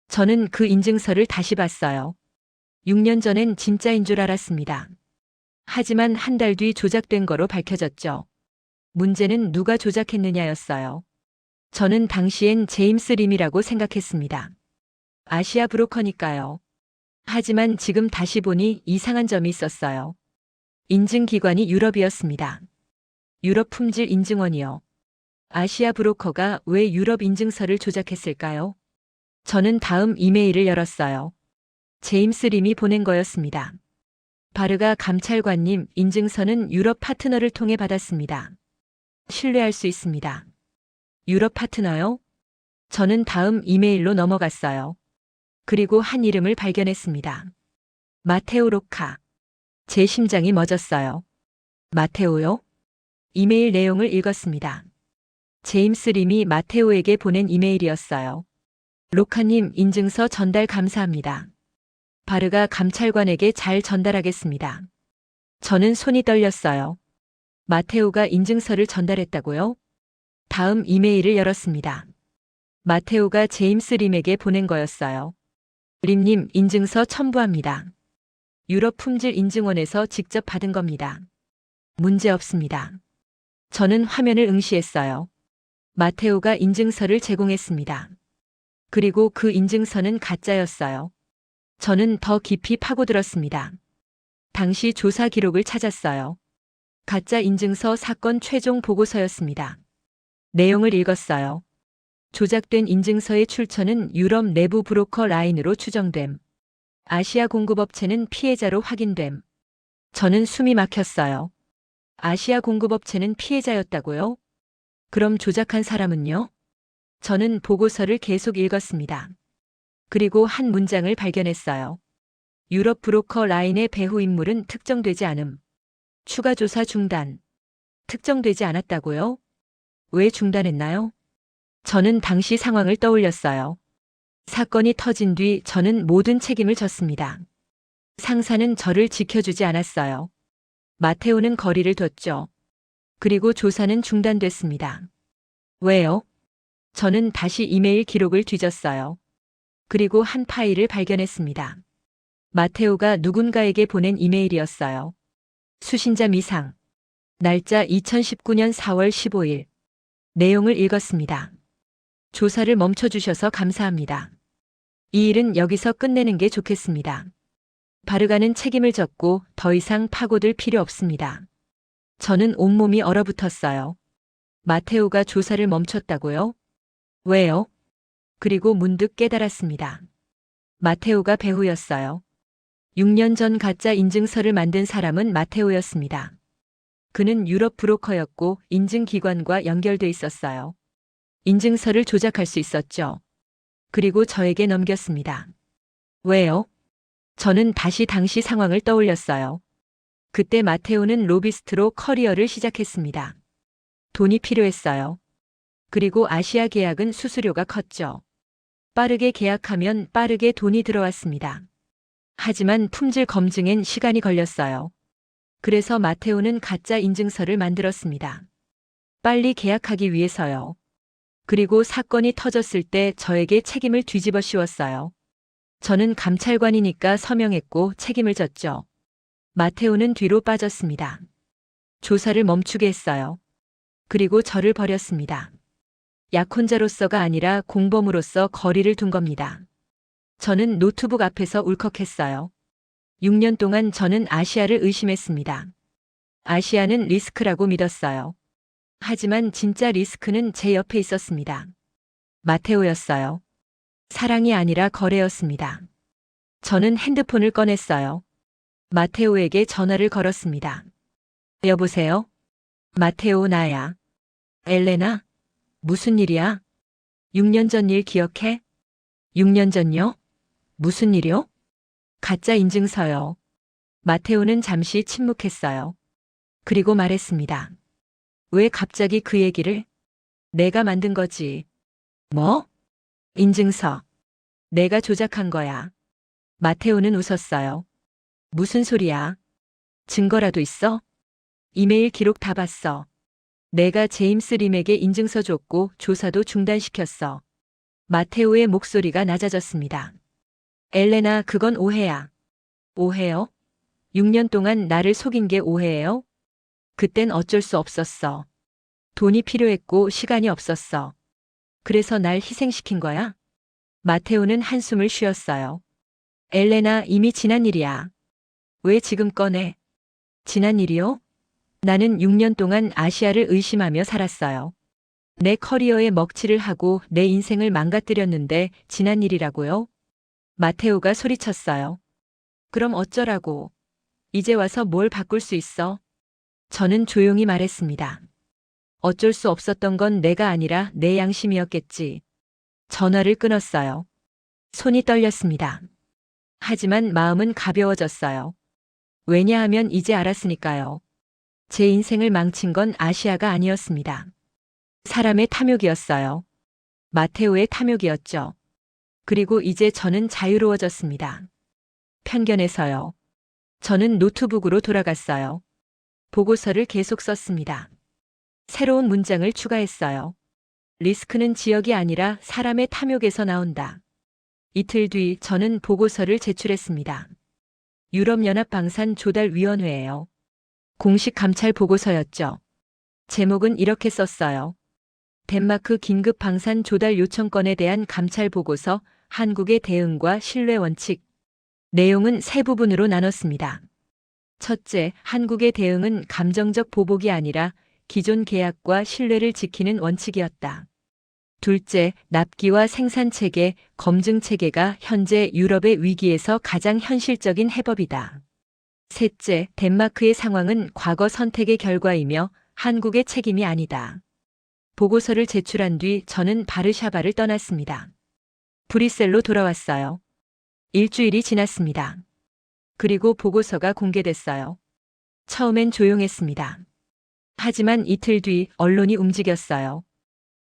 저는 그 인증서를 다시 봤어요. 6년 전엔 진짜인 줄 알았습니다. 하지만 한 달 뒤 조작된 거로 밝혀졌죠. 문제는 누가 조작했느냐였어요. 저는 당시엔 제임스 림이라고 생각했습니다. 아시아 브로커니까요. 하지만 지금 다시 보니 이상한 점이 있었어요. 인증기관이 유럽이었습니다. 유럽 품질 인증원이요. 아시아 브로커가 왜 유럽 인증서를 조작했을까요? 저는 다음 이메일을 열었어요. 제임스 림이 보낸 거였습니다. 바르가 감찰관님 인증서는 유럽 파트너를 통해 받았습니다. 신뢰할 수 있습니다. 유럽 파트너요? 저는 다음 이메일로 넘어갔어요. 그리고 한 이름을 발견했습니다. 마테오 로카. 제 심장이 멎었어요. 마테오요? 이메일 내용을 읽었습니다. 제임스 림이 마테오에게 보낸 이메일이었어요. 로카님 인증서 전달 감사합니다. 바르가 감찰관에게 잘 전달하겠습니다. 저는 손이 떨렸어요. 마테오가 인증서를 전달했다고요? 다음 이메일을 열었습니다. 마테오가 제임스 림에게 보낸 거였어요. 림님 인증서 첨부합니다. 유럽 품질 인증원에서 직접 받은 겁니다. 문제 없습니다. 저는 화면을 응시했어요. 마테오가 인증서를 제공했습니다. 그리고 그 인증서는 가짜였어요. 저는 더 깊이 파고들었습니다. 당시 조사 기록을 찾았어요. 가짜 인증서 사건 최종 보고서였습니다. 내용을 읽었어요. 조작된 인증서의 출처는 유럽 내부 브로커 라인으로 추정됨. 아시아 공급업체는 피해자로 확인됨. 저는 숨이 막혔어요. 아시아 공급업체는 피해자였다고요? 그럼 조작한 사람은요? 저는 보고서를 계속 읽었습니다. 그리고 한 문장을 발견했어요. 유럽 브로커 라인의 배후 인물은 특정되지 않음. 추가 조사 중단. 특정되지 않았다고요? 왜 중단했나요? 저는 당시 상황을 떠올렸어요. 사건이 터진 뒤 저는 모든 책임을 졌습니다. 상사는 저를 지켜주지 않았어요. 마테오는 거리를 뒀죠. 그리고 조사는 중단됐습니다. 왜요? 저는 다시 이메일 기록을 뒤졌어요. 그리고 한 파일을 발견했습니다. 마테오가 누군가에게 보낸 이메일이었어요. 수신자 미상. 날짜 2019년 4월 15일. 내용을 읽었습니다. 조사를 멈춰주셔서 감사합니다. 이 일은 여기서 끝내는 게 좋겠습니다. 바르가는 책임을 졌고 더 이상 파고들 필요 없습니다. 저는 온몸이 얼어붙었어요. 마테오가 조사를 멈췄다고요? 왜요? 그리고 문득 깨달았습니다. 마테오가 배후였어요. 6년 전 가짜 인증서를 만든 사람은 마테오였습니다. 그는 유럽 브로커였고 인증기관과 연결돼 있었어요. 인증서를 조작할 수 있었죠. 그리고 저에게 넘겼습니다. 왜요? 저는 다시 당시 상황을 떠올렸어요. 그때 마테오는 로비스트로 커리어를 시작했습니다. 돈이 필요했어요. 그리고 아시아 계약은 수수료가 컸죠. 빠르게 계약하면 빠르게 돈이 들어왔습니다. 하지만 품질 검증엔 시간이 걸렸어요. 그래서 마테오는 가짜 인증서를 만들었습니다. 빨리 계약하기 위해서요. 그리고 사건이 터졌을 때 저에게 책임을 뒤집어 씌웠어요. 저는 감찰관이니까 서명했고 책임을 졌죠. 마테오는 뒤로 빠졌습니다. 조사를 멈추게 했어요. 그리고 저를 버렸습니다. 약혼자로서가 아니라 공범으로서 거리를 둔 겁니다. 저는 노트북 앞에서 울컥했어요. 6년 동안 저는 아시아를 의심했습니다. 아시아는 리스크라고 믿었어요. 하지만 진짜 리스크는 제 옆에 있었습니다. 마테오였어요. 사랑이 아니라 거래였습니다. 저는 핸드폰을 꺼냈어요. 마테오에게 전화를 걸었습니다. 여보세요? 마테오 나야. 엘레나? 무슨 일이야? 6년 전 일 기억해? 6년 전요? 무슨 일이요? 가짜 인증서요. 마테오는 잠시 침묵했어요. 그리고 말했습니다. 왜 갑자기 그 얘기를? 내가 만든 거지. 뭐? 인증서. 내가 조작한 거야. 마테오는 웃었어요. 무슨 소리야? 증거라도 있어? 이메일 기록 다 봤어. 내가 제임스 림에게 인증서 줬고 조사도 중단시켰어. 마테오의 목소리가 낮아졌습니다. 엘레나, 그건 오해야. 오해요? 6년 동안 나를 속인 게 오해예요? 그땐 어쩔 수 없었어. 돈이 필요했고 시간이 없었어. 그래서 날 희생시킨 거야? 마테오는 한숨을 쉬었어요. 엘레나, 이미 지난 일이야. 왜 지금 꺼내? 지난 일이요? 나는 6년 동안 아시아를 의심하며 살았어요. 내 커리어에 먹칠을 하고 내 인생을 망가뜨렸는데 지난 일이라고요? 마테오가 소리쳤어요. 그럼 어쩌라고? 이제 와서 뭘 바꿀 수 있어? 저는 조용히 말했습니다. 어쩔 수 없었던 건 내가 아니라 내 양심이었겠지. 전화를 끊었어요. 손이 떨렸습니다. 하지만 마음은 가벼워졌어요. 왜냐하면 이제 알았으니까요. 제 인생을 망친 건 아시아가 아니었습니다. 사람의 탐욕이었어요. 마테오의 탐욕이었죠. 그리고 이제 저는 자유로워졌습니다. 편견에서요. 저는 노트북으로 돌아갔어요. 보고서를 계속 썼습니다. 새로운 문장을 추가했어요. 리스크는 지역이 아니라 사람의 탐욕에서 나온다. 이틀 뒤 저는 보고서를 제출했습니다. 유럽연합방산조달위원회예요. 공식 감찰 보고서였죠. 제목은 이렇게 썼어요. 덴마크 긴급 방산 조달 요청건에 대한 감찰 보고서, 한국의 대응과 신뢰 원칙. 내용은 세 부분으로 나눴습니다. 첫째, 한국의 대응은 감정적 보복이 아니라 기존 계약과 신뢰를 지키는 원칙이었다. 둘째, 납기와 생산체계, 검증체계가 현재 유럽의 위기에서 가장 현실적인 해법이다. 셋째, 덴마크의 상황은 과거 선택의 결과이며 한국의 책임이 아니다. 보고서를 제출한 뒤 저는 바르샤바를 떠났습니다. 브뤼셀로 돌아왔어요. 일주일이 지났습니다. 그리고 보고서가 공개됐어요. 처음엔 조용했습니다. 하지만 이틀 뒤 언론이 움직였어요.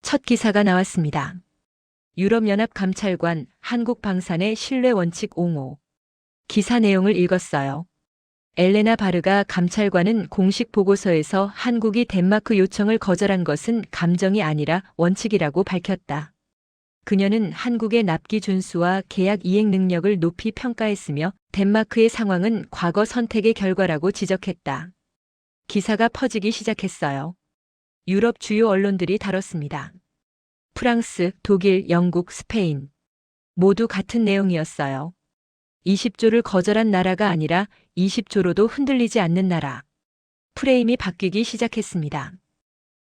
첫 기사가 나왔습니다. 유럽연합감찰관 한국방산의 신뢰원칙 옹호. 기사 내용을 읽었어요. 엘레나 바르가 감찰관은 공식 보고서에서 한국이 덴마크 요청을 거절한 것은 감정이 아니라 원칙이라고 밝혔다. 그녀는 한국의 납기 준수와 계약 이행 능력을 높이 평가했으며 덴마크의 상황은 과거 선택의 결과라고 지적했다. 기사가 퍼지기 시작했어요. 유럽 주요 언론들이 다뤘습니다. 프랑스, 독일, 영국, 스페인. 모두 같은 내용이었어요. 20조를 거절한 나라가 아니라 20조로도 흔들리지 않는 나라. 프레임이 바뀌기 시작했습니다.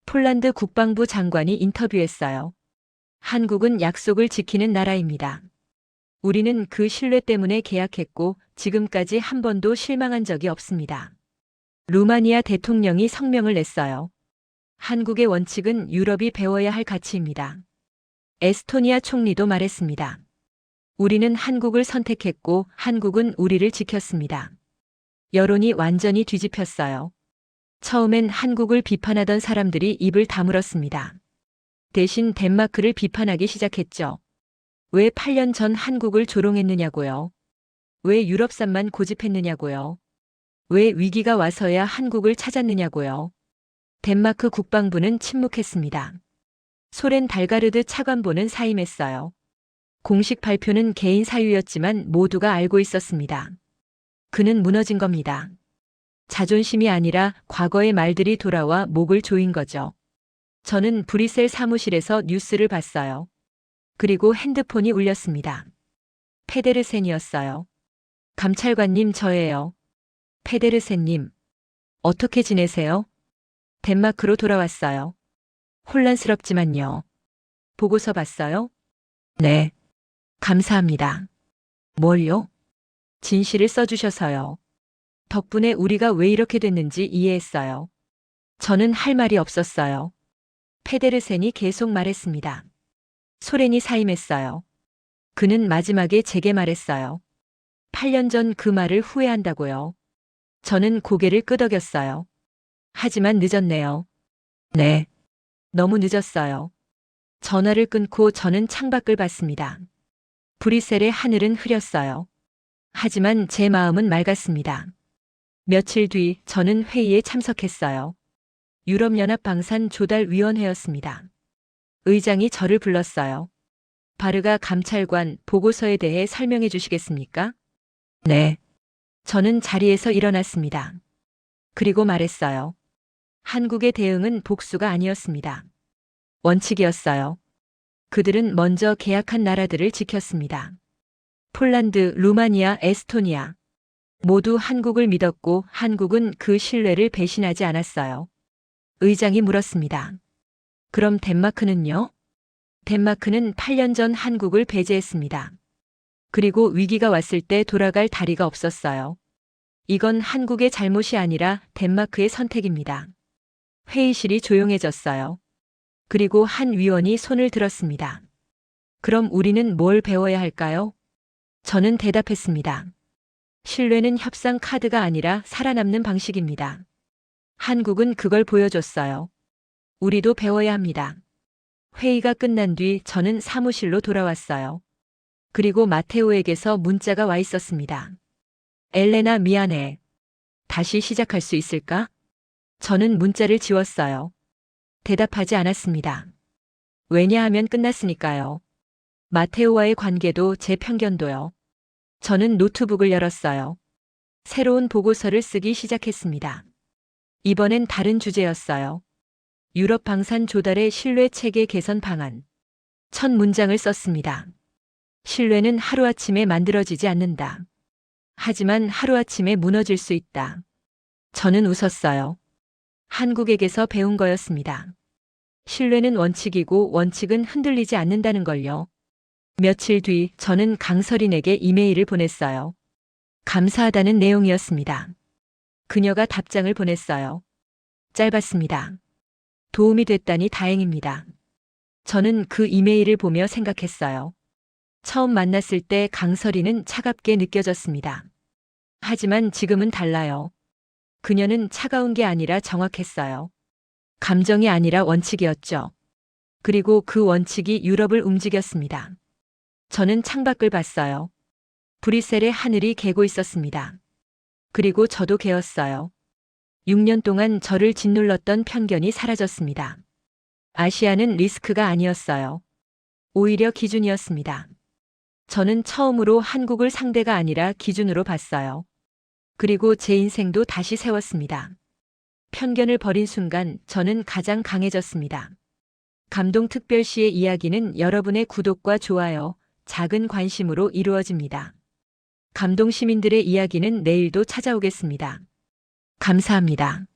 폴란드 국방부 장관이 인터뷰했어요. 한국은 약속을 지키는 나라입니다. 우리는 그 신뢰 때문에 계약했고 지금까지 한 번도 실망한 적이 없습니다. 루마니아 대통령이 성명을 냈어요. 한국의 원칙은 유럽이 배워야 할 가치입니다. 에스토니아 총리도 말했습니다. 우리는 한국을 선택했고 한국은 우리를 지켰습니다. 여론이 완전히 뒤집혔어요. 처음엔 한국을 비판하던 사람들이 입을 다물었습니다. 대신 덴마크를 비판하기 시작했죠. 왜 8년 전 한국을 조롱했느냐고요. 왜 유럽산만 고집했느냐고요. 왜 위기가 와서야 한국을 찾았느냐고요. 덴마크 국방부는 침묵했습니다. 소련 달가르드 차관보는 사임했어요. 공식 발표는 개인 사유였지만 모두가 알고 있었습니다. 그는 무너진 겁니다. 자존심이 아니라 과거의 말들이 돌아와 목을 조인 거죠. 저는 브뤼셀 사무실에서 뉴스를 봤어요. 그리고 핸드폰이 울렸습니다. 페데르센이었어요. 감찰관님 저예요. 페데르센님. 어떻게 지내세요? 덴마크로 돌아왔어요. 혼란스럽지만요. 보고서 봤어요? 네. 감사합니다. 뭘요? 진실을 써주셔서요. 덕분에 우리가 왜 이렇게 됐는지 이해했어요. 저는 할 말이 없었어요. 페데르센이 계속 말했습니다. 소련이 사임했어요. 그는 마지막에 제게 말했어요. 8년 전 그 말을 후회한다고요. 저는 고개를 끄덕였어요. 하지만 늦었네요. 네. 너무 늦었어요. 전화를 끊고 저는 창밖을 봤습니다. 브뤼셀의 하늘은 흐렸어요. 하지만 제 마음은 맑았습니다. 며칠 뒤 저는 회의에 참석했어요. 유럽연합 방산 조달위원회였습니다. 의장이 저를 불렀어요. 바르가 감찰관 보고서에 대해 설명해 주시겠습니까? 네. 저는 자리에서 일어났습니다. 그리고 말했어요. 한국의 대응은 복수가 아니었습니다. 원칙이었어요. 그들은 먼저 계약한 나라들을 지켰습니다. 폴란드, 루마니아, 에스토니아. 모두 한국을 믿었고 한국은 그 신뢰를 배신하지 않았어요. 의장이 물었습니다. 그럼 덴마크는요? 덴마크는 8년 전 한국을 배제했습니다. 그리고 위기가 왔을 때 돌아갈 다리가 없었어요. 이건 한국의 잘못이 아니라 덴마크의 선택입니다. 회의실이 조용해졌어요. 그리고 한 위원이 손을 들었습니다. 그럼 우리는 뭘 배워야 할까요? 저는 대답했습니다. 신뢰는 협상 카드가 아니라 살아남는 방식입니다. 한국은 그걸 보여줬어요. 우리도 배워야 합니다. 회의가 끝난 뒤 저는 사무실로 돌아왔어요. 그리고 마테오에게서 문자가 와 있었습니다. 엘레나 미안해. 다시 시작할 수 있을까? 저는 문자를 지웠어요. 대답하지 않았습니다. 왜냐하면 끝났으니까요. 마테오와의 관계도 제 편견도요. 저는 노트북을 열었어요. 새로운 보고서를 쓰기 시작했습니다. 이번엔 다른 주제였어요. 유럽 방산 조달의 신뢰 체계 개선 방안. 첫 문장을 썼습니다. 신뢰는 하루아침에 만들어지지 않는다. 하지만 하루아침에 무너질 수 있다. 저는 웃었어요. 한국에게서 배운 거였습니다. 신뢰는 원칙이고 원칙은 흔들리지 않는다는 걸요. 며칠 뒤 저는 강서린에게 이메일을 보냈어요. 감사하다는 내용이었습니다. 그녀가 답장을 보냈어요. 짧았습니다. 도움이 됐다니 다행입니다. 저는 그 이메일을 보며 생각했어요. 처음 만났을 때 강서린은 차갑게 느껴졌습니다. 하지만 지금은 달라요. 그녀는 차가운 게 아니라 정확했어요. 감정이 아니라 원칙이었죠. 그리고 그 원칙이 유럽을 움직였습니다. 저는 창밖을 봤어요. 브뤼셀의 하늘이 개고 있었습니다. 그리고 저도 개었어요. 6년 동안 저를 짓눌렀던 편견이 사라졌습니다. 아시아는 리스크가 아니었어요. 오히려 기준이었습니다. 저는 처음으로 한국을 상대가 아니라 기준으로 봤어요. 그리고 제 인생도 다시 세웠습니다. 편견을 버린 순간 저는 가장 강해졌습니다. 감동특별시의 이야기는 여러분의 구독과 좋아요, 작은 관심으로 이루어집니다. 감동 시민들의 이야기는 내일도 찾아오겠습니다. 감사합니다.